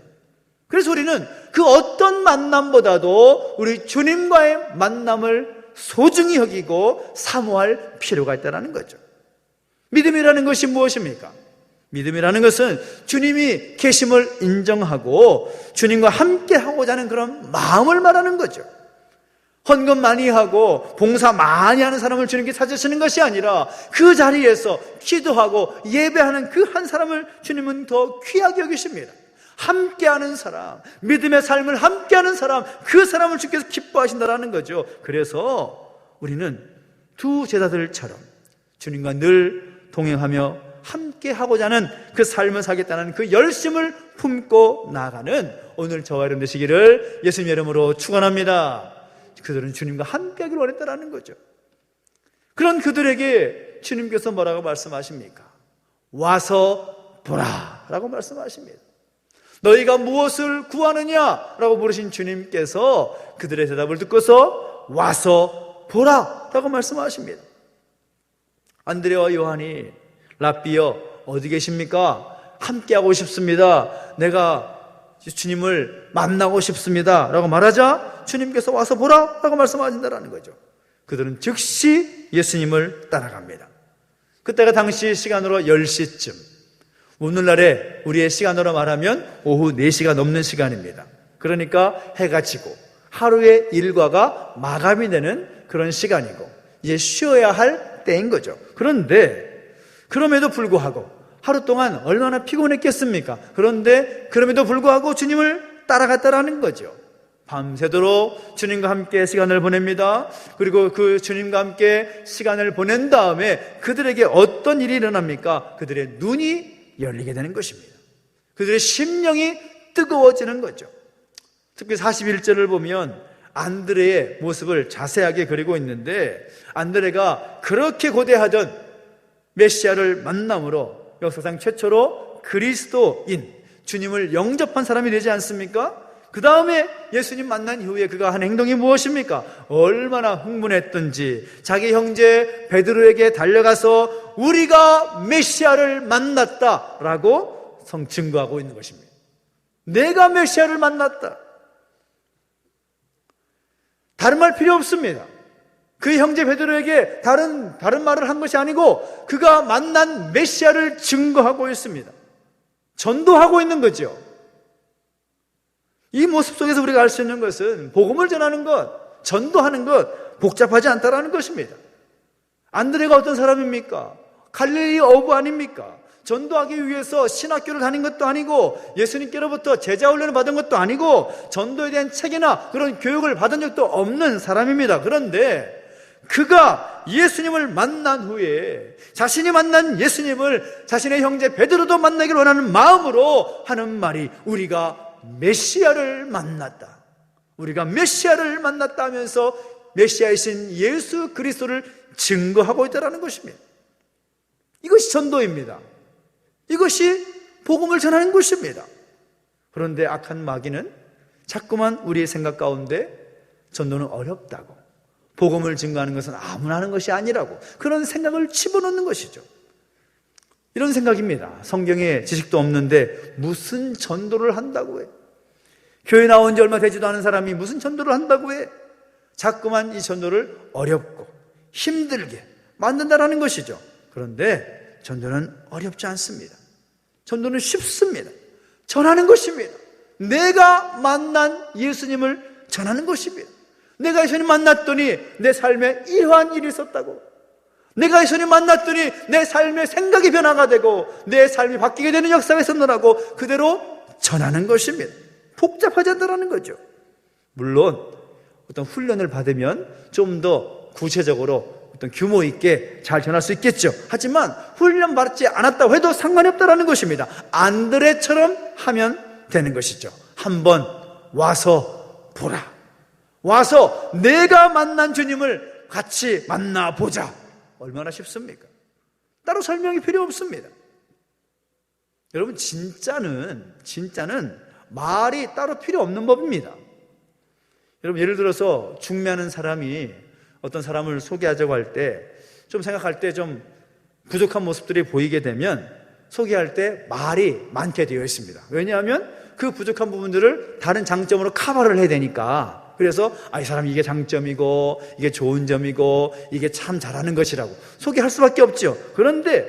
그래서 우리는 그 어떤 만남보다도 우리 주님과의 만남을 소중히 여기고 사모할 필요가 있다는 거죠. 믿음이라는 것이 무엇입니까? 믿음이라는 것은 주님이 계심을 인정하고 주님과 함께 하고자 하는 그런 마음을 말하는 거죠. 헌금 많이 하고 봉사 많이 하는 사람을 주님께 찾으시는 것이 아니라 그 자리에서 기도하고 예배하는 그 한 사람을 주님은 더 귀하게 여기십니다. 함께하는 사람, 믿음의 삶을 함께하는 사람, 그 사람을 주께서 기뻐하신다는 거죠. 그래서 우리는 두 제자들처럼 주님과 늘 동행하며 함께하고자 하는 그 삶을 살겠다는 그 열심을 품고 나아가는 오늘 저와 여러분 되시기를 예수님 이름으로 축원합니다. 그들은 주님과 함께하기를 원했다는 거죠. 그런 그들에게 주님께서 뭐라고 말씀하십니까? 와서 보라 라고 말씀하십니다. 너희가 무엇을 구하느냐? 라고 부르신 주님께서 그들의 대답을 듣고서 와서 보라 라고 말씀하십니다. 안드레와 요한이 랍비여 어디 계십니까? 함께하고 싶습니다. 내가 주님을 만나고 싶습니다 라고 말하자 주님께서 와서 보라 라고 말씀하신다는 거죠. 그들은 즉시 예수님을 따라갑니다. 그때가 당시 시간으로 10시쯤, 오늘날에 우리의 시간으로 말하면 오후 4시가 넘는 시간입니다. 그러니까 해가 지고 하루의 일과가 마감이 되는 그런 시간이고 이제 쉬어야 할 때인 거죠. 그런데 그럼에도 불구하고 하루 동안 얼마나 피곤했겠습니까? 그런데 그럼에도 불구하고 주님을 따라갔다라는 거죠. 밤새도록 주님과 함께 시간을 보냅니다. 그리고 그 주님과 함께 시간을 보낸 다음에 그들에게 어떤 일이 일어납니까? 그들의 눈이 열리게 되는 것입니다. 그들의 심령이 뜨거워지는 거죠. 특히 41절을 보면 안드레의 모습을 자세하게 그리고 있는데 안드레가 그렇게 고대하던 메시아를 만남으로 역사상 최초로 그리스도인 주님을 영접한 사람이 되지 않습니까? 그 다음에 예수님 만난 이후에 그가 한 행동이 무엇입니까? 얼마나 흥분했던지 자기 형제 베드로에게 달려가서 우리가 메시아를 만났다라고 증거하고 있는 것입니다. 내가 메시아를 만났다. 다른 말 필요 없습니다. 그 형제 베드로에게 다른 말을 한 것이 아니고 그가 만난 메시아를 증거하고 있습니다. 전도하고 있는 거죠. 이 모습 속에서 우리가 알 수 있는 것은 복음을 전하는 것, 전도하는 것 복잡하지 않다라는 것입니다. 안드레가 어떤 사람입니까? 갈릴리 어부 아닙니까? 전도하기 위해서 신학교를 다닌 것도 아니고 예수님께로부터 제자 훈련을 받은 것도 아니고 전도에 대한 책이나 그런 교육을 받은 적도 없는 사람입니다. 그런데 그가 예수님을 만난 후에 자신이 만난 예수님을 자신의 형제 베드로도 만나기를 원하는 마음으로 하는 말이 우리가 메시아를 만났다. 우리가 메시아를 만났다 하면서 메시아이신 예수 그리스도를 증거하고 있다는 것입니다. 이것이 전도입니다. 이것이 복음을 전하는 것입니다. 그런데 악한 마귀는 자꾸만 우리의 생각 가운데 전도는 어렵다고, 복음을 증거하는 것은 아무나 하는 것이 아니라고 그런 생각을 집어넣는 것이죠. 이런 생각입니다. 성경에 지식도 없는데 무슨 전도를 한다고 해? 교회 나온 지 얼마 되지도 않은 사람이 무슨 전도를 한다고 해? 자꾸만 이 전도를 어렵고 힘들게 만든다라는 것이죠. 그런데 전도는 어렵지 않습니다. 전도는 쉽습니다. 전하는 것입니다. 내가 만난 예수님을 전하는 것입니다. 내가 예수님 만났더니 내 삶에 이러한 일이 있었다고, 내가 예수님 만났더니 내 삶의 생각이 변화가 되고 내 삶이 바뀌게 되는 역사가 있었노라고 그대로 전하는 것입니다. 복잡하지 않다라는 거죠. 물론 어떤 훈련을 받으면 좀 더 구체적으로 어떤 규모 있게 잘 전할 수 있겠죠. 하지만 훈련 받지 않았다고 해도 상관이 없다라는 것입니다. 안드레처럼 하면 되는 것이죠. 한번 와서 보라. 와서 내가 만난 주님을 같이 만나보자. 얼마나 쉽습니까? 따로 설명이 필요 없습니다. 여러분, 진짜는 말이 따로 필요 없는 법입니다. 여러분, 예를 들어서 중매하는 사람이 어떤 사람을 소개하자고 할 때 좀 생각할 때 좀 부족한 모습들이 보이게 되면 소개할 때 말이 많게 되어 있습니다. 왜냐하면 그 부족한 부분들을 다른 장점으로 커버를 해야 되니까. 그래서 이 사람이 이게 장점이고 이게 좋은 점이고 이게 참 잘하는 것이라고 소개할 수밖에 없죠. 그런데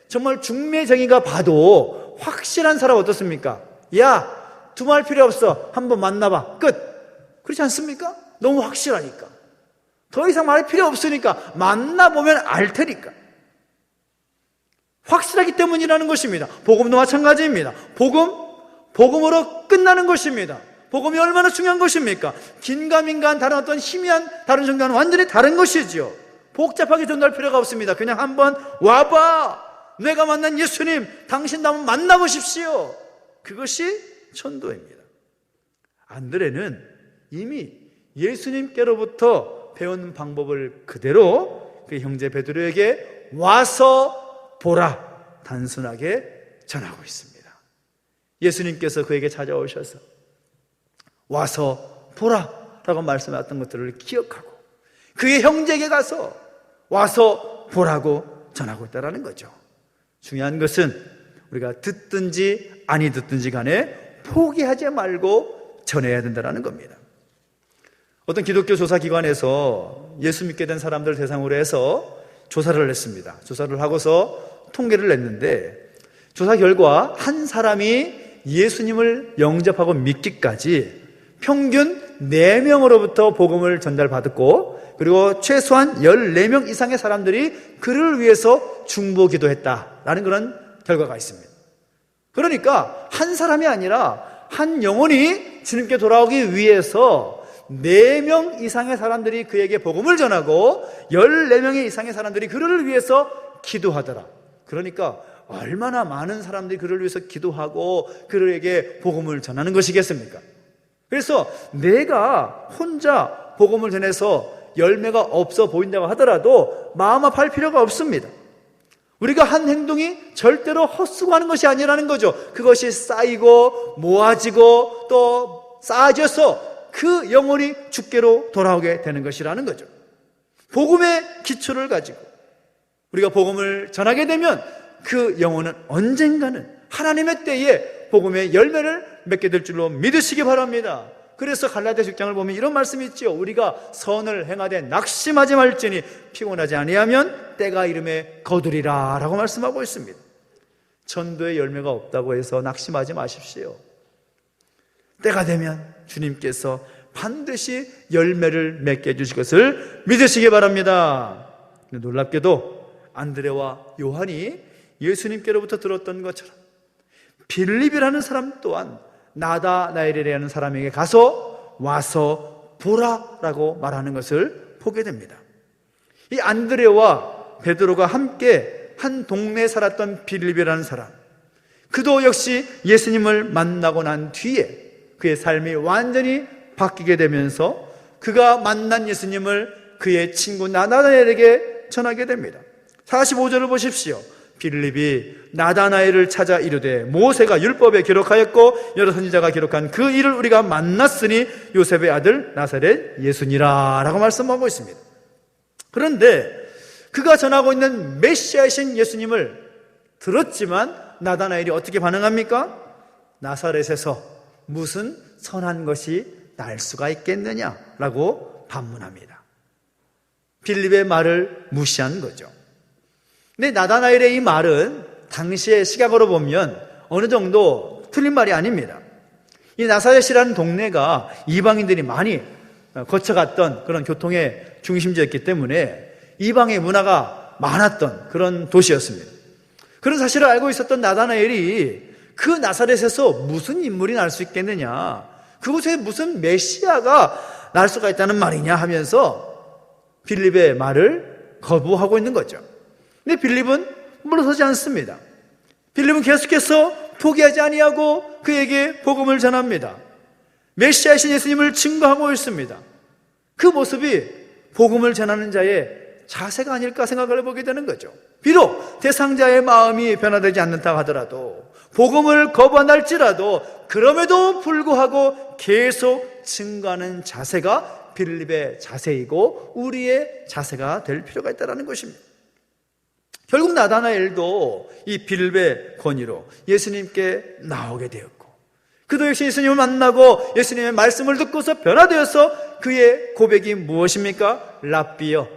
정말 중매쟁이가 봐도 확실한 사람 어떻습니까? 야, 두말 필요 없어. 한번 만나봐. 끝. 그렇지 않습니까? 너무 확실하니까. 더 이상 말이 필요 없으니까 만나보면 알 테니까. 확실하기 때문이라는 것입니다. 복음도 마찬가지입니다. 복음으로 끝나는 것입니다. 복음이 얼마나 중요한 것입니까? 긴가민가한 다른 어떤 희미한 다른 전과는 완전히 다른 것이지요. 복잡하게 전달할 필요가 없습니다. 그냥 한번 와봐. 내가 만난 예수님, 당신도 한번 만나보십시오. 그것이 전도입니다. 안드레는 이미 예수님께로부터 배운 방법을 그대로 그 형제 베드로에게 와서 보라, 단순하게 전하고 있습니다. 예수님께서 그에게 찾아오셔서 와서 보라 라고 말씀하셨던 것들을 기억하고 그의 형제에게 가서 와서 보라고 전하고 있다는 거죠. 중요한 것은 우리가 듣든지 아니 듣든지 간에 포기하지 말고 전해야 된다는 겁니다. 어떤 기독교 조사기관에서 예수 믿게 된 사람들 대상으로 해서 조사를 했습니다. 조사를 하고서 통계를 냈는데 조사 결과 한 사람이 예수님을 영접하고 믿기까지 평균 4명으로부터 복음을 전달받았고 그리고 최소한 14명 이상의 사람들이 그를 위해서 중보 기도했다라는 그런 결과가 있습니다. 그러니까 한 사람이 아니라 한 영혼이 주님께 돌아오기 위해서 4명 이상의 사람들이 그에게 복음을 전하고 14명 이상의 사람들이 그를 위해서 기도하더라. 그러니까 얼마나 많은 사람들이 그를 위해서 기도하고 그에게 복음을 전하는 것이겠습니까? 그래서 내가 혼자 복음을 전해서 열매가 없어 보인다고 하더라도 마음 아파할 필요가 없습니다. 우리가 한 행동이 절대로 헛수고하는 것이 아니라는 거죠. 그것이 쌓이고 모아지고 또 쌓아져서 그 영혼이 주께로 돌아오게 되는 것이라는 거죠. 복음의 기초를 가지고 우리가 복음을 전하게 되면 그 영혼은 언젠가는 하나님의 때에 복음의 열매를 맺게 될 줄로 믿으시기 바랍니다. 그래서 갈라디아 6장을 보면 이런 말씀이 있죠. 우리가 선을 행하되 낙심하지 말지니 피곤하지 아니하면 때가 이름에 거두리라 라고 말씀하고 있습니다. 전도의 열매가 없다고 해서 낙심하지 마십시오. 때가 되면 주님께서 반드시 열매를 맺게 해주실 것을 믿으시기 바랍니다. 놀랍게도 안드레와 요한이 예수님께로부터 들었던 것처럼 빌립이라는 사람 또한 나다나엘이라는 사람에게 와서 보라라고 말하는 것을 보게 됩니다. 이 안드레와 베드로가 함께 한 동네에 살았던 빌립이라는 사람, 그도 역시 예수님을 만나고 난 뒤에 그의 삶이 완전히 바뀌게 되면서 그가 만난 예수님을 그의 친구 나다나엘에게 전하게 됩니다. 45절을 보십시오. 빌립이 나다나엘을 찾아 이르되 모세가 율법에 기록하였고 여러 선지자가 기록한 그 일을 우리가 만났으니 요셉의 아들 나사렛 예수니라 라고 말씀하고 있습니다. 그런데 그가 전하고 있는 메시아이신 예수님을 들었지만 나다나엘이 어떻게 반응합니까? 나사렛에서 무슨 선한 것이 날 수가 있겠느냐라고 반문합니다. 빌립의 말을 무시한 거죠. 근데 나다나엘의 이 말은 당시의 시각으로 보면 어느 정도 틀린 말이 아닙니다. 이 나사렛이라는 동네가 이방인들이 많이 거쳐갔던 그런 교통의 중심지였기 때문에 이방의 문화가 많았던 그런 도시였습니다. 그런 사실을 알고 있었던 나다나엘이 그 나사렛에서 무슨 인물이 날 수 있겠느냐, 그곳에 무슨 메시아가 날 수가 있다는 말이냐 하면서 빌립의 말을 거부하고 있는 거죠. 근데 빌립은 물러서지 않습니다. 빌립은 계속해서 포기하지 아니하고 그에게 복음을 전합니다. 메시아이신 예수님을 증거하고 있습니다. 그 모습이 복음을 전하는 자의 자세가 아닐까 생각을 해보게 되는 거죠. 비록 대상자의 마음이 변화되지 않는다 하더라도, 복음을 거부한다 할지라도 그럼에도 불구하고 계속 증거하는 자세가 빌립의 자세이고 우리의 자세가 될 필요가 있다는 것입니다. 결국 나다나엘도 이 빌립의 권위로 예수님께 나오게 되었고, 그도 역시 예수님을 만나고 예수님의 말씀을 듣고서 변화되어서 그의 고백이 무엇입니까? 랍비여,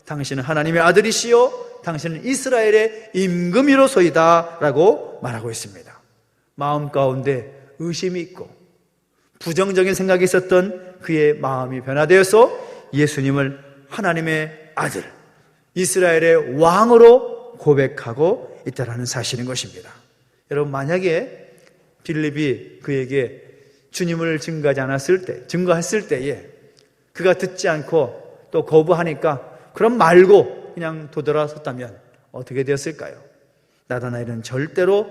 당신은 하나님의 아들이시요 당신은 이스라엘의 임금이로소이다 라고 말하고 있습니다. 마음 가운데 의심이 있고 부정적인 생각이 있었던 그의 마음이 변화되어서 예수님을 하나님의 아들, 이스라엘의 왕으로 고백하고 있다는 사실인 것입니다. 여러분, 만약에 빌립이 그에게 주님을 증거했을 때에 그가 듣지 않고 또 거부하니까 그럼 말고 그냥 도돌아섰다면 어떻게 되었을까요? 나다나엘은 절대로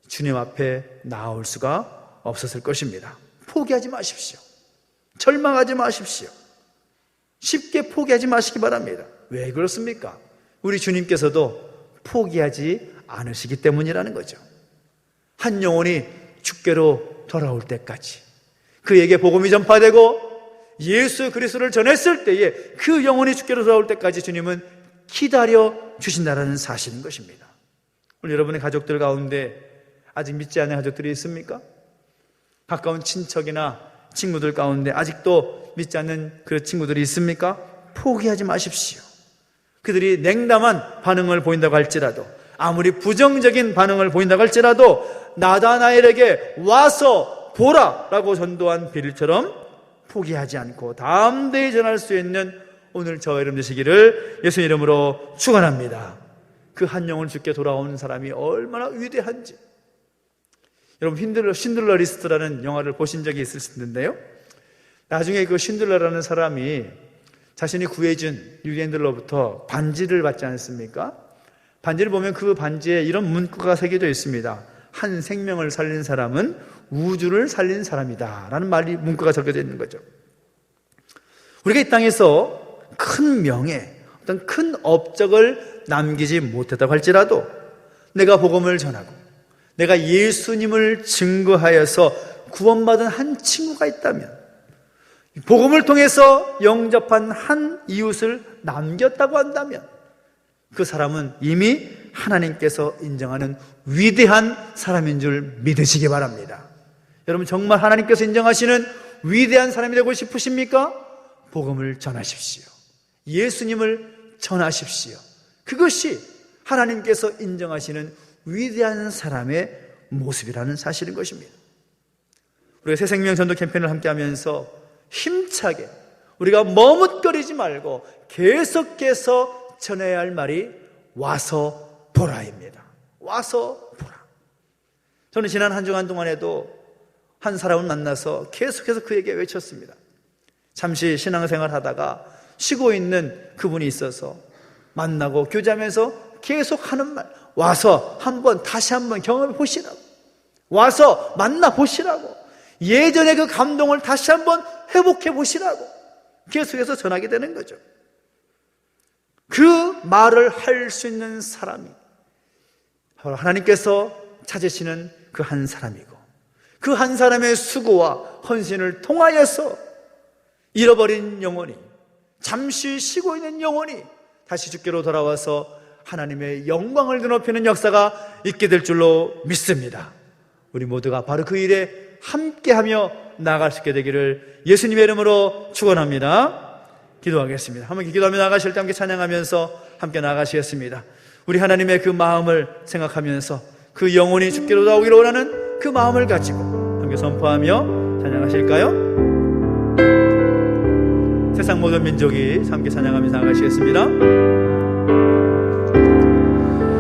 주님 앞에 나올 수가 없었을 것입니다. 포기하지 마십시오. 절망하지 마십시오. 쉽게 포기하지 마시기 바랍니다. 왜 그렇습니까? 우리 주님께서도 포기하지 않으시기 때문이라는 거죠. 한 영혼이 주께로 돌아올 때까지 그에게 복음이 전파되고 예수 그리스도를 전했을 때에 그 영혼이 주께로 돌아올 때까지 주님은 기다려 주신다는 사실인 것입니다. 오늘 여러분의 가족들 가운데 아직 믿지 않는 가족들이 있습니까? 가까운 친척이나 친구들 가운데 아직도 믿지 않는 그 친구들이 있습니까? 포기하지 마십시오. 그들이 냉담한 반응을 보인다고 할지라도, 아무리 부정적인 반응을 보인다고 할지라도 나다나엘에게 와서 보라라고 전도한 빌립처럼 포기하지 않고 담대히 전할 수 있는 오늘 저와 여러분 되시기를 예수 이름으로 축원합니다. 그 한 영혼 주께 돌아오는 사람이 얼마나 위대한지. 여러분, 신들러 리스트라는 영화를 보신 적이 있을 텐데요, 나중에 그 신들러라는 사람이 자신이 구해준 유대인들로부터 반지를 받지 않습니까? 반지를 보면 그 반지에 이런 문구가 새겨져 있습니다. 한 생명을 살린 사람은 우주를 살린 사람이다 라는 말이 문구가 적혀져 있는 거죠. 우리가 이 땅에서 큰 명예, 어떤 큰 업적을 남기지 못했다고 할지라도 내가 복음을 전하고 내가 예수님을 증거하여서 구원받은 한 친구가 있다면, 복음을 통해서 영접한 한 이웃을 남겼다고 한다면 그 사람은 이미 하나님께서 인정하는 위대한 사람인 줄 믿으시기 바랍니다. 여러분, 정말 하나님께서 인정하시는 위대한 사람이 되고 싶으십니까? 복음을 전하십시오. 예수님을 전하십시오. 그것이 하나님께서 인정하시는 위대한 사람의 모습이라는 사실인 것입니다. 우리가 새생명 전도 캠페인을 함께 하면서 힘차게 우리가 머뭇거리지 말고 계속해서 전해야 할 말이 와서 보라입니다. 와서 보라. 저는 지난 한 주간 동안에도 한 사람을 만나서 계속해서 그에게 외쳤습니다. 잠시 신앙생활 하다가 쉬고 있는 그분이 있어서 만나고 교제하면서 계속 하는 말, 와서 다시 한번 경험해 보시라고, 와서 만나 보시라고, 예전의 그 감동을 다시 한번 회복해 보시라고 계속해서 전하게 되는 거죠. 그 말을 할 수 있는 사람이 바로 하나님께서 찾으시는 그 한 사람이고, 그 한 사람의 수고와 헌신을 통하여서 잃어버린 영혼이, 잠시 쉬고 있는 영혼이 다시 주께로 돌아와서 하나님의 영광을 드높이는 역사가 있게 될 줄로 믿습니다. 우리 모두가 바로 그 일에 함께하며 나아갈 수 있게 되기를 예수님의 이름으로 축원합니다. 기도하겠습니다. 한번 기도하며 나가실 때 함께 찬양하면서 함께 나가시겠습니다. 우리 하나님의 그 마음을 생각하면서 그 영혼이 주께로 돌아오기를 원하는 그 마음을 가지고 함께 선포하며 찬양하실까요? 세상 모든 민족이 함께 찬양하면서 나가시겠습니다.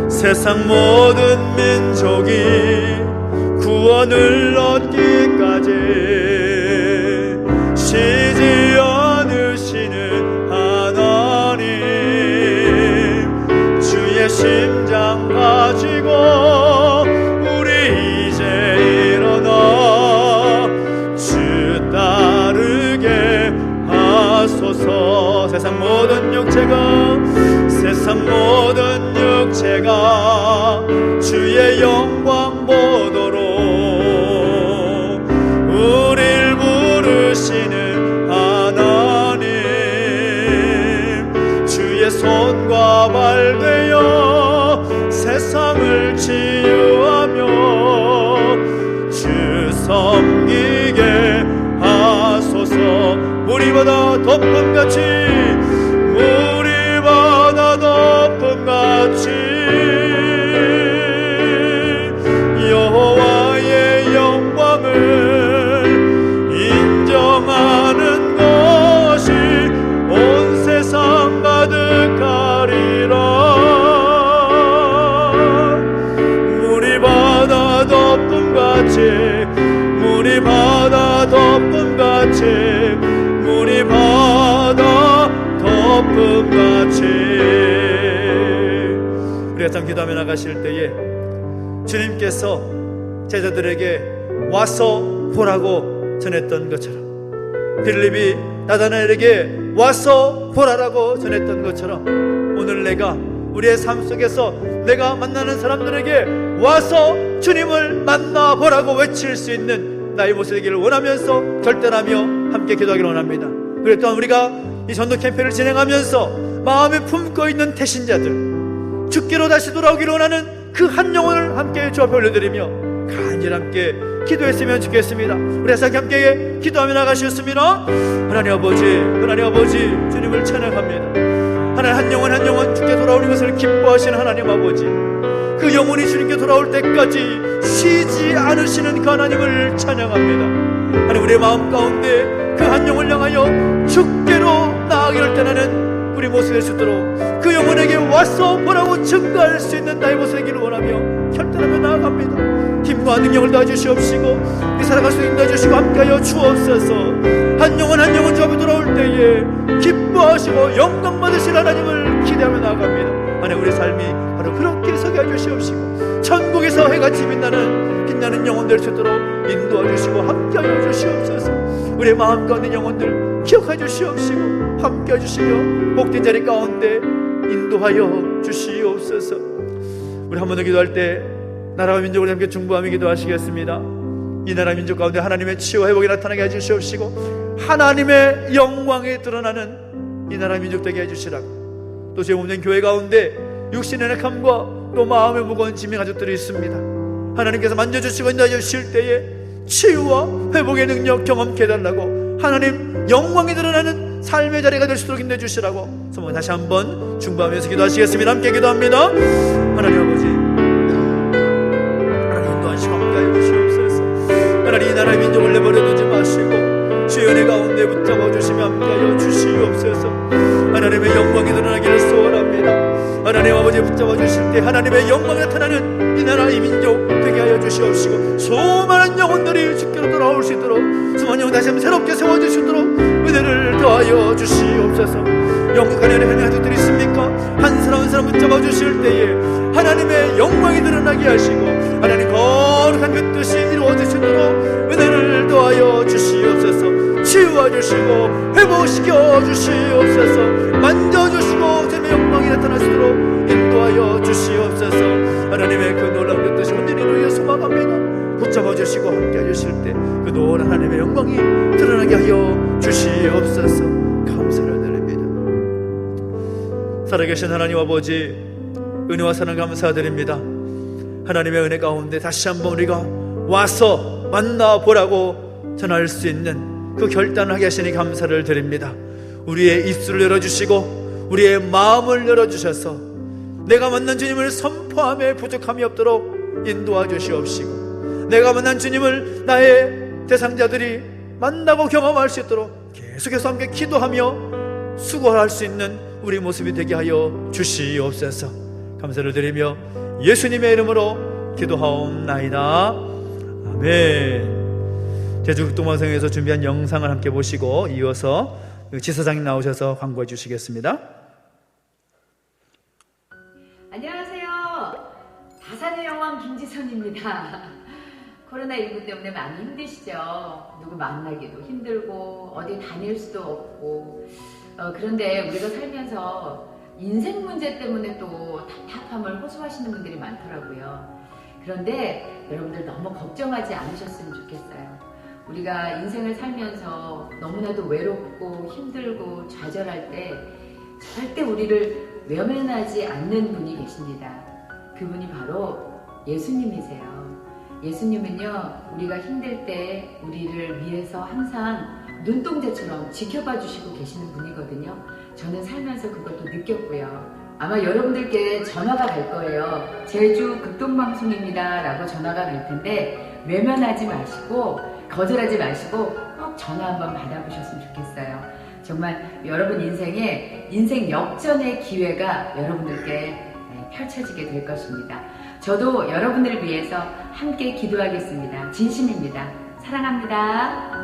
세상 모든 민족이 구원을 얻기까지 쉬지 않으시는 하나님, 주의 심장 가지고 우리 이제 일어나 주 따르게 하소서. 세상 모든 육체가 주의 영광 보도록 우릴 부르시는 하나님, 주의 손과 발 되어 세상을 치유하며 주 섬기게 하소서. 물이보다 덮음같이, 물이보다 덮음같이 여호와의 영광을 인정하는 것이 온 세상 가득하리라. 물이 바다 덮음같이, 물이 바다 덮음같이, 물이 바다 덮음같이. 우리가 참 기도하며 나가실 때에 주님께서 제자들에게 와서 보라고 전했던 것처럼, 빌립이 나다나엘에게 와서 보라라고 전했던 것처럼, 오늘 내가 우리의 삶 속에서 내가 만나는 사람들에게 와서 주님을 만나보라고 외칠 수 있는 나의 모습 되기를 원하면서 결단하며 함께 기도하기를 원합니다. 그리고 또한 우리가 이 전도 캠페인을 진행하면서 마음에 품고 있는 태신자들, 주께로 다시 돌아오기를 원하는 그 한 영혼을 함께 주 앞에 올려드리며 간절히 함께 기도했으면 좋겠습니다. 우리 함께 기도하며 나가셨습니다. 하나님 아버지, 하나님 아버지, 주님을 찬양합니다. 하나님 한 영혼 주께 돌아오는 것을 기뻐하시는 하나님 아버지, 그 영혼이 주님께 돌아올 때까지 쉬지 않으시는 그 하나님을 찬양합니다. 하나님, 우리의 마음 가운데 그 한 영혼을 향하여 주께로 나아가기를 떠나는 우리 모습이 될 수 있도록 그 영혼에게 와서 보라고 증거할 수 있는 나의 모습이 되기를 원하며 결단하며 나아갑니다. 힘과 능력을 다주시옵시고 이 살아갈 수 있는 다주시고 함께하여 주옵소서. 한 영혼 주 앞에 돌아올 때에 기뻐하시고 영광 받으실 하나님을 기대하며 나아갑니다. 하나님, 우리 삶이 바로 그렇게 서게 해주시옵시고 천국에서 해같이 빛나는 영혼 될 수 있도록 인도해 주시고 함께하여 주시옵소서. 우리의 마음 가운데 영혼들 기억해 주시옵시고 함께해 주시며 복된 자리 가운데 인도하여 주시옵소서. 우리 한 번 더 기도할 때 나라와 민족을 함께 중보하며 기도하시겠습니다. 이 나라 민족 가운데 하나님의 치유와 회복이 나타나게 해주시옵시고 하나님의 영광이 드러나는 이 나라 민족 되게 해주시라고. 또 제 몸된 교회 가운데 육신의 약함과 또 마음의 무거운 짐의 가족들이 있습니다. 하나님께서 만져주시고 인도해 주실 때에 치유와 회복의 능력 경험케 해달라고, 하나님 영광이 드러나는 삶의 자리가 될 수 있도록 힘내주시라고 성모 다시 한번 중보하면서 기도하시겠습니다. 함께 기도합니다. 하나님 아버지, 하나님 인도하시고 함께하여 주시옵소서. 하나님 이 나라의 민족을 내버려두지 마시고 주의 은혜 가운데 붙잡아 주시며 함께하여 주시옵소서. 하나님의 영광이 드러나기를 소원합니다. 하나님 아버지 붙잡아 주실 때 하나님의 영광이 나타나는 이 나라의 민족 되게 하여 주시옵시고, 수많은 영혼들이 주께로 돌아올 수 있도록, 수많은 영혼 다시 한번 새롭게 세워주시도록 은혜를 더하여 주시옵소서. 영국한 은혜 행하는 자들이 있습니까? 한 사람 한 사람 붙잡아 주실 때에 하나님의 영광이 드러나게 하시고 하나님 거룩한 그 뜻이 이루어지시도록 은혜를 더하여 주시옵소서. 치유해 주시고 회복시켜 주시옵소서. 만져주시고 주님의 영광이 나타나시도록 인도하여 주시옵소서. 하나님의 그 놀라운 그 뜻이 온전히 이루어 소망합니다. 붙잡아 주시고 함께 하실 때 그 놀라운 하나님의 영광이 드러나게 하여 주시옵소서. 감사를 드립니다. 살아계신 하나님 아버지, 은혜와 사랑 감사드립니다. 하나님의 은혜 가운데 다시 한번 우리가 와서 만나보라고 전할 수 있는 그 결단을 하게 하시니 감사를 드립니다. 우리의 입술을 열어주시고 우리의 마음을 열어주셔서 내가 만난 주님을 선포함에 부족함이 없도록 인도하 주시옵시고, 내가 만난 주님을 나의 대상자들이 만나고 경험할 수 있도록 계속해서 함께 기도하며 수고할 수 있는 우리 모습이 되게 하여 주시옵소서. 감사를 드리며 예수님의 이름으로 기도하옵나이다. 아멘. 제주극동방송에서 준비한 영상을 함께 보시고 이어서 지사장님 나오셔서 광고해 주시겠습니다. 안녕하세요. 다산의 여왕 김지선입니다. 코로나19 때문에 많이 힘드시죠? 누구 만나기도 힘들고 어디 다닐 수도 없고, 그런데 우리가 살면서 인생 문제 때문에 또 답답함을 호소하시는 분들이 많더라고요. 그런데 여러분들 너무 걱정하지 않으셨으면 좋겠어요. 우리가 인생을 살면서 너무나도 외롭고 힘들고 좌절할 때 절대 우리를 외면하지 않는 분이 계십니다. 그분이 바로 예수님이세요. 예수님은요, 우리가 힘들 때 우리를 위해서 항상 눈동자처럼 지켜봐 주시고 계시는 분이거든요. 저는 살면서 그것도 느꼈고요. 아마 여러분들께 전화가 갈 거예요. 제주 극동방송입니다 라고 전화가 갈 텐데 외면하지 마시고 거절하지 마시고 꼭 전화 한번 받아보셨으면 좋겠어요. 정말 여러분 인생에 인생 역전의 기회가 여러분들께 펼쳐지게 될 것입니다. 저도 여러분들을 위해서 함께 기도하겠습니다. 진심입니다. 사랑합니다.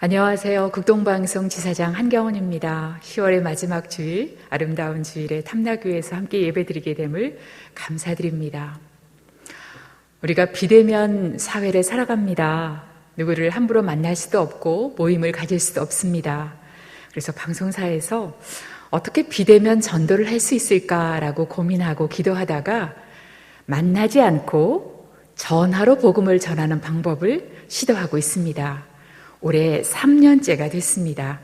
안녕하세요. 극동방송 지사장 한경원입니다. 10월의 마지막 주일, 아름다운 주일에 탐나교회에서 함께 예배드리게 됨을 감사드립니다. 우리가 비대면 사회를 살아갑니다. 누구를 함부로 만날 수도 없고 모임을 가질 수도 없습니다. 그래서 방송사에서 어떻게 비대면 전도를 할 수 있을까라고 고민하고 기도하다가 만나지 않고 전화로 복음을 전하는 방법을 시도하고 있습니다. 올해 3년째가 됐습니다.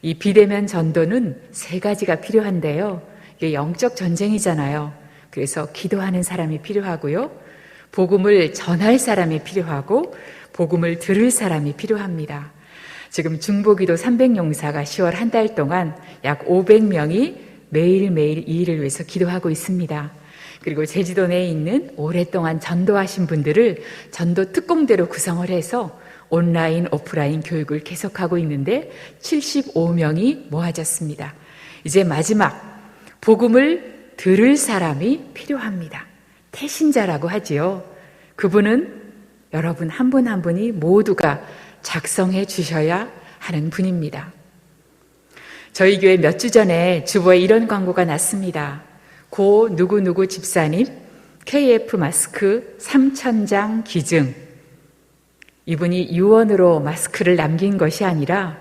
이 비대면 전도는 3가지가 필요한데요. 이게 영적 전쟁이잖아요. 그래서 기도하는 사람이 필요하고요. 복음을 전할 사람이 필요하고 복음을 들을 사람이 필요합니다. 지금 중보기도 300용사가 10월 한 달 동안 약 500명이 매일매일 이 일을 위해서 기도하고 있습니다. 그리고 제주도 내에 있는 오랫동안 전도하신 분들을 전도 특공대로 구성을 해서 온라인, 오프라인 교육을 계속하고 있는데 75명이 모아졌습니다. 이제 마지막 복음을 들을 사람이 필요합니다. 태신자라고 하지요. 그분은 여러분 한 분 한 분이 모두가 작성해 주셔야 하는 분입니다. 저희 교회 몇 주 전에 주보에 이런 광고가 났습니다. 고 누구누구 집사님 KF 마스크 3,000장 기증. 이분이 유언으로 마스크를 남긴 것이 아니라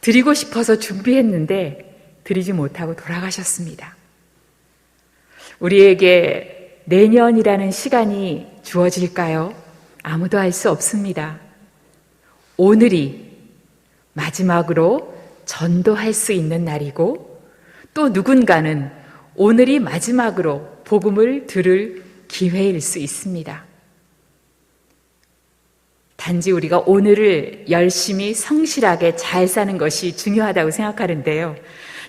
드리고 싶어서 준비했는데 드리지 못하고 돌아가셨습니다. 우리에게 내년이라는 시간이 주어질까요? 아무도 알 수 없습니다. 오늘이 마지막으로 전도할 수 있는 날이고, 또 누군가는 오늘이 마지막으로 복음을 들을 기회일 수 있습니다. 단지 우리가 오늘을 열심히 성실하게 잘 사는 것이 중요하다고 생각하는데요.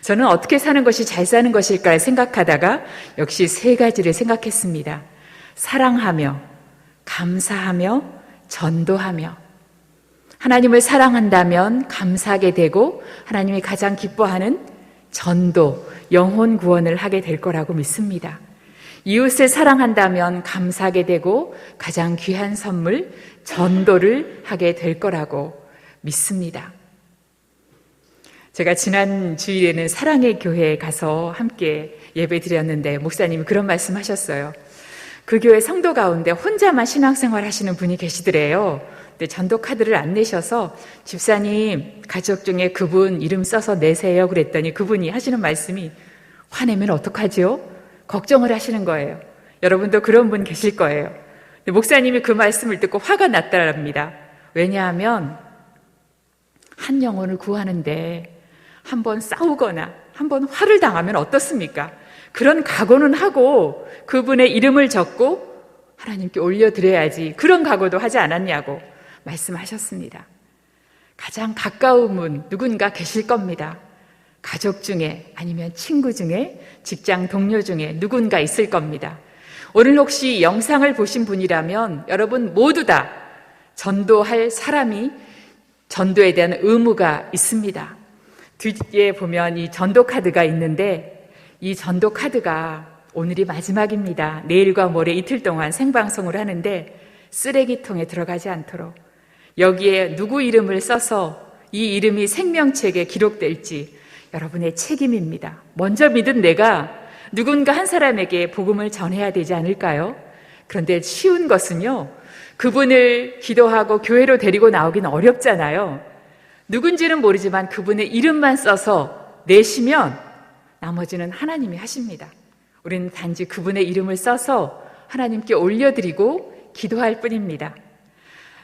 저는 어떻게 사는 것이 잘 사는 것일까 생각하다가 역시 세 가지를 생각했습니다. 사랑하며, 감사하며, 전도하며. 하나님을 사랑한다면 감사하게 되고 하나님이 가장 기뻐하는 전도, 영혼 구원을 하게 될 거라고 믿습니다. 이웃을 사랑한다면 감사하게 되고 가장 귀한 선물, 전도를 하게 될 거라고 믿습니다. 제가 지난 주일에는 사랑의 교회에 가서 함께 예배 드렸는데 목사님이 그런 말씀 하셨어요. 그 교회 성도 가운데 혼자만 신앙생활 하시는 분이 계시더래요. 근데 전도 카드를 안 내셔서 집사님 가족 중에 그분 이름 써서 내세요 그랬더니 그분이 하시는 말씀이 화내면 어떡하죠? 걱정을 하시는 거예요. 여러분도 그런 분 계실 거예요. 근데 목사님이 그 말씀을 듣고 화가 났다랍니다. 왜냐하면 한 영혼을 구하는데 한번 싸우거나 한번 화를 당하면 어떻습니까? 그런 각오는 하고 그분의 이름을 적고 하나님께 올려드려야지 그런 각오도 하지 않았냐고 말씀하셨습니다. 가장 가까운 분 누군가 계실 겁니다. 가족 중에 아니면 친구 중에 직장 동료 중에 누군가 있을 겁니다. 오늘 혹시 영상을 보신 분이라면 여러분 모두 다 전도할 사람이 전도에 대한 의무가 있습니다. 뒤에 보면 이 전도 카드가 있는데 이 전도 카드가 오늘이 마지막입니다. 내일과 모레 이틀 동안 생방송을 하는데 쓰레기통에 들어가지 않도록 여기에 누구 이름을 써서 이 이름이 생명책에 기록될지 여러분의 책임입니다. 먼저 믿은 내가 누군가 한 사람에게 복음을 전해야 되지 않을까요? 그런데 쉬운 것은요, 그분을 기도하고 교회로 데리고 나오기는 어렵잖아요. 누군지는 모르지만 그분의 이름만 써서 내시면 나머지는 하나님이 하십니다. 우리는 단지 그분의 이름을 써서 하나님께 올려드리고 기도할 뿐입니다.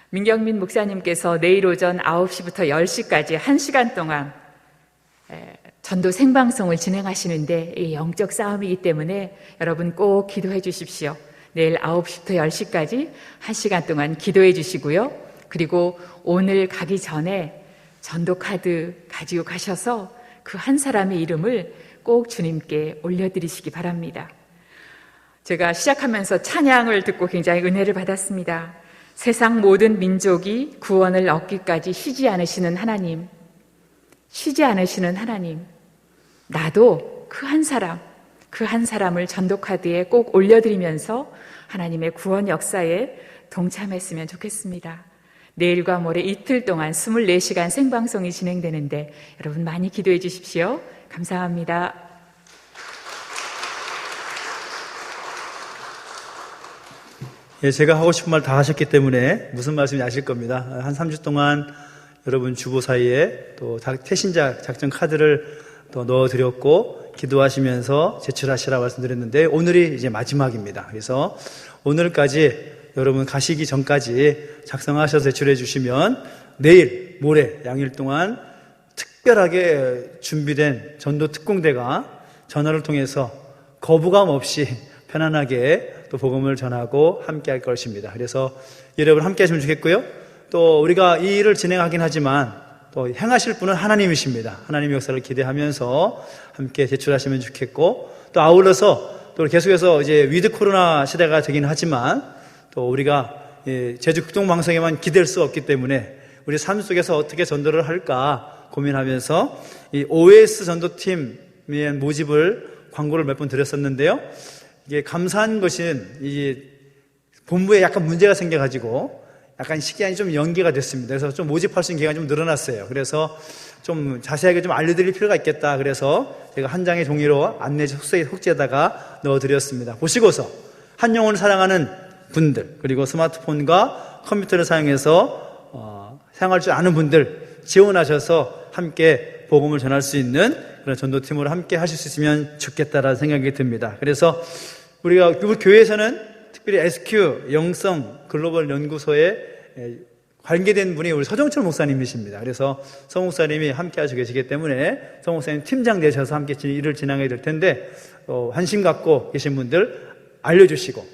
민경민 목사님께서 내일 오전 9시부터 10시까지 1시간 동안 전도 생방송을 진행하시는데 이 영적 싸움이기 때문에 여러분 꼭 기도해 주십시오. 내일 9시부터 10시까지 1시간 동안 기도해 주시고요. 그리고 오늘 가기 전에 전도 카드 가지고 가셔서 그 한 사람의 이름을 꼭 주님께 올려드리시기 바랍니다. 제가 시작하면서 찬양을 듣고 굉장히 은혜를 받았습니다. 세상 모든 민족이 구원을 얻기까지 쉬지 않으시는 하나님, 쉬지 않으시는 하나님, 나도 그 한 사람을 전도 카드에 꼭 올려드리면서 하나님의 구원 역사에 동참했으면 좋겠습니다. 내일과 모레 이틀 동안 24시간 생방송이 진행되는데 여러분 많이 기도해 주십시오. 감사합니다. 예, 제가 하고 싶은 말 다 하셨기 때문에 무슨 말씀인지 아실 겁니다. 한 3주 동안 여러분 주보 사이에 또 태신자 작전 카드를 또 넣어드렸고 기도하시면서 제출하시라 말씀드렸는데 오늘이 이제 마지막입니다. 그래서 오늘까지 여러분 가시기 전까지 작성하셔서 제출해 주시면 내일 모레 양일 동안 특별하게 준비된 전도 특공대가 전화를 통해서 거부감 없이 편안하게 또 복음을 전하고 함께 할 것입니다. 그래서 여러분 함께 하시면 좋겠고요. 또 우리가 이 일을 진행하긴 하지만 또 행하실 분은 하나님이십니다. 하나님의 역사를 기대하면서 함께 제출하시면 좋겠고 또 아울러서 또 계속해서 이제 위드 코로나 시대가 되긴 하지만 또 우리가 제주 극동방송에만 기댈 수 없기 때문에 우리 삶 속에서 어떻게 전도를 할까 고민하면서 이 OS 전도팀의 모집을 광고를 몇 번 드렸었는데요. 이게 감사한 것은 이 본부에 약간 문제가 생겨가지고 약간 시간이 좀 연기가 됐습니다. 그래서 좀 모집할 수 있는 기간이 좀 늘어났어요. 그래서 좀 자세하게 좀 알려드릴 필요가 있겠다. 그래서 제가 한 장의 종이로 안내 속지에다가 넣어드렸습니다. 보시고서 한 영혼을 사랑하는 분들 그리고 스마트폰과 컴퓨터를 사용해서 사용할 줄 아는 분들 지원하셔서 함께 복음을 전할 수 있는 그런 전도팀으로 함께 하실 수 있으면 좋겠다라는 생각이 듭니다. 그래서 우리가 우리 교회에서는 특별히 SQ 영성 글로벌 연구소에 관계된 분이 우리 서정철 목사님이십니다. 그래서 서 목사님이 함께 하시고 계시기 때문에 서 목사님 팀장 되셔서 함께 일을 진행해야 될 텐데 관심 갖고 계신 분들 알려주시고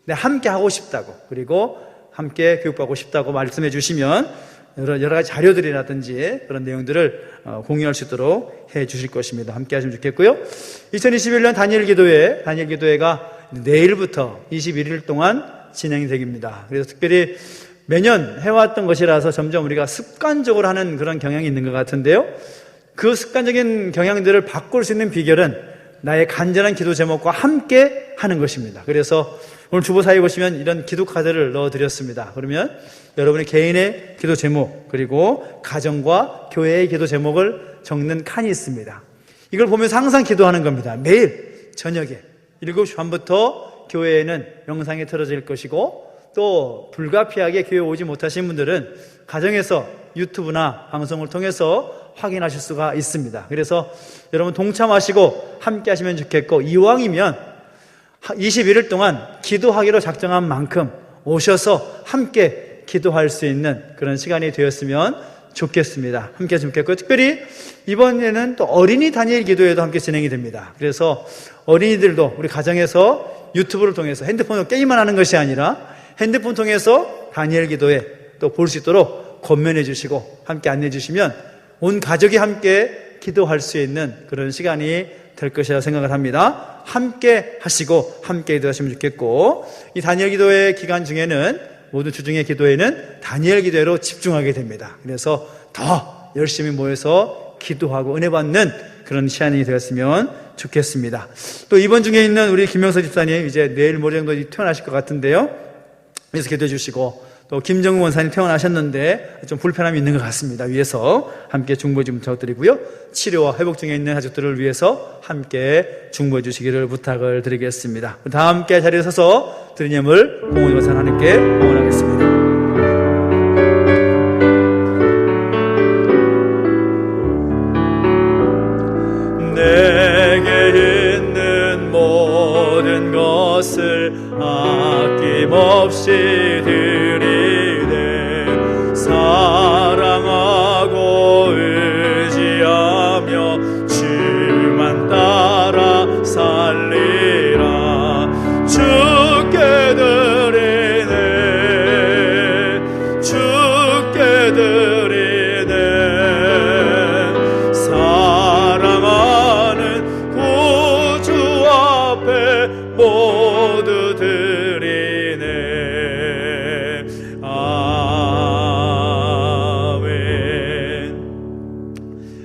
함께 하고 싶다고, 그리고 함께 교육받고 싶다고 말씀해 주시면 여러 가지 자료들이라든지 그런 내용들을 공유할 수 있도록 해 주실 것입니다. 함께 하시면 좋겠고요. 2021년 다니엘 기도회가 내일부터 21일 동안 진행이 됩니다. 그래서 특별히 매년 해왔던 것이라서 점점 우리가 습관적으로 하는 그런 경향이 있는 것 같은데요. 그 습관적인 경향들을 바꿀 수 있는 비결은 나의 간절한 기도 제목과 함께 하는 것입니다. 그래서 오늘 주보사에 보시면 이런 기도 카드를 넣어드렸습니다. 그러면 여러분의 개인의 기도 제목, 그리고 가정과 교회의 기도 제목을 적는 칸이 있습니다. 이걸 보면서 항상 기도하는 겁니다. 매일 저녁에 7시 반부터 교회에는 영상이 틀어질 것이고, 또 불가피하게 교회 오지 못하신 분들은 가정에서 유튜브나 방송을 통해서 확인하실 수가 있습니다. 그래서 여러분 동참하시고 함께 하시면 좋겠고, 이왕이면 21일 동안 기도하기로 작정한 만큼 오셔서 함께 기도할 수 있는 그런 시간이 되었으면 좋겠습니다. 함께 하시면 좋겠고, 특별히 이번에는 또 어린이 다니엘 기도회도 함께 진행이 됩니다. 그래서 어린이들도 우리 가정에서 유튜브를 통해서 핸드폰으로 게임만 하는 것이 아니라 핸드폰 통해서 다니엘 기도회 또 볼 수 있도록 권면해 주시고 함께 안내해 주시면 온 가족이 함께 기도할 수 있는 그런 시간이 될 것이라 생각을 합니다. 함께 하시고 함께 기도하시면 좋겠고, 이 다니엘 기도회 기간 중에는 모든 주중의 기도회는 다니엘 기도회로 집중하게 됩니다. 그래서 더 열심히 모여서 기도하고 은혜 받는 그런 시간이 되었으면 좋겠습니다. 또 이번 중에 있는 우리 김명서 집사님 이제 내일 모레 정도 퇴원하실 것 같은데요. 그래서 기도해 주시고, 또 김정우 원사님 퇴원하셨는데 좀 불편함이 있는 것 같습니다. 위해서 함께 중보해 좀 부탁드리고요. 치료와 회복 중에 있는 가족들을 위해서 함께 중보해 주시기를 부탁을 드리겠습니다. 다 함께 자리에 서서 드린 예물 공헌 원산 하나님께 공헌하겠습니다. 내게 있는 모든 것을 아낌없이 드리네, 사랑하고 의지하며 주만 따라 살리라. 주께 드리네, 주께 드리네, 사랑하는 구주 앞에 모두 드리네. 아멘.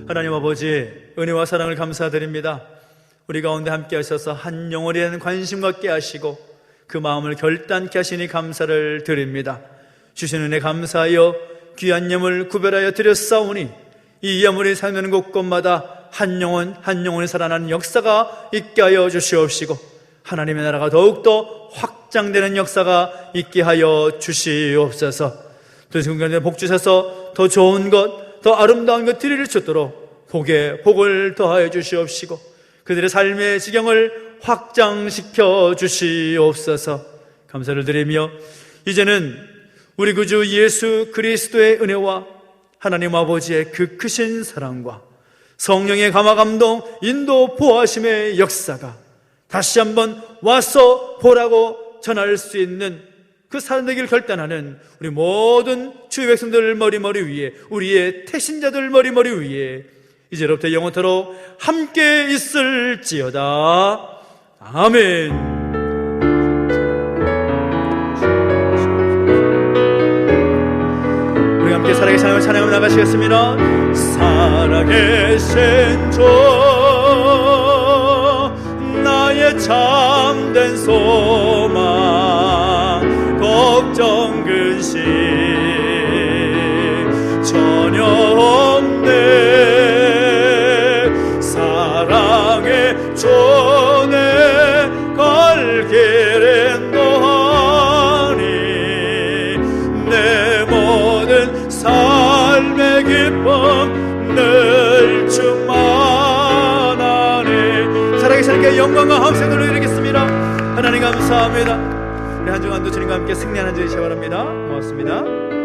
하나님 아버지, 은혜와 사랑을 감사드립니다. 우리 가운데 함께 하셔서 한 영혼에 대한 관심 갖게 하시고 그 마음을 결단케 하시니 감사를 드립니다. 주신 은혜 감사하여 귀한 예물 구별하여 드렸사오니 이 예물이 사용되는 곳곳마다 한 영혼 한 영혼이 살아나는 역사가 있게 하여 주시옵시고, 하나님의 나라가 더욱더 확장되는 역사가 있게 하여 주시옵소서. 또 지금까지 복 주셔서 더 좋은 것, 더 아름다운 것 드릴 수 있도록 복에 복을 더하여 주시옵시고, 그들의 삶의 지경을 확장시켜 주시옵소서. 감사를 드리며 이제는 우리 구주 예수 그리스도의 은혜와 하나님 아버지의 그 크신 사랑과 성령의 감화 감동 인도 보호하심의 역사가 다시 한번 와서 보라고 전할 수 있는 그 사람 되기를 결단하는 우리 모든 주의 백성들 머리머리 위에, 우리의 태신자들 머리머리 위에 이제로부터 영원토록 함께 있을지어다. 아멘. 우리 함께 살아계신 하나님을 찬양하며 나가시겠습니다. 살아계신 주 나의 참된 소망, 걱정 근심 전혀 없네. 사랑의 주내 갈 길은 너하니 내 모든 삶의 기쁨 늘 충만해. 주님께 영광과 함께 돌려드리겠습니다. 하나님 감사합니다. 우리 한 주간도 주님과 함께 승리하는 주이시 바랍니다. 고맙습니다.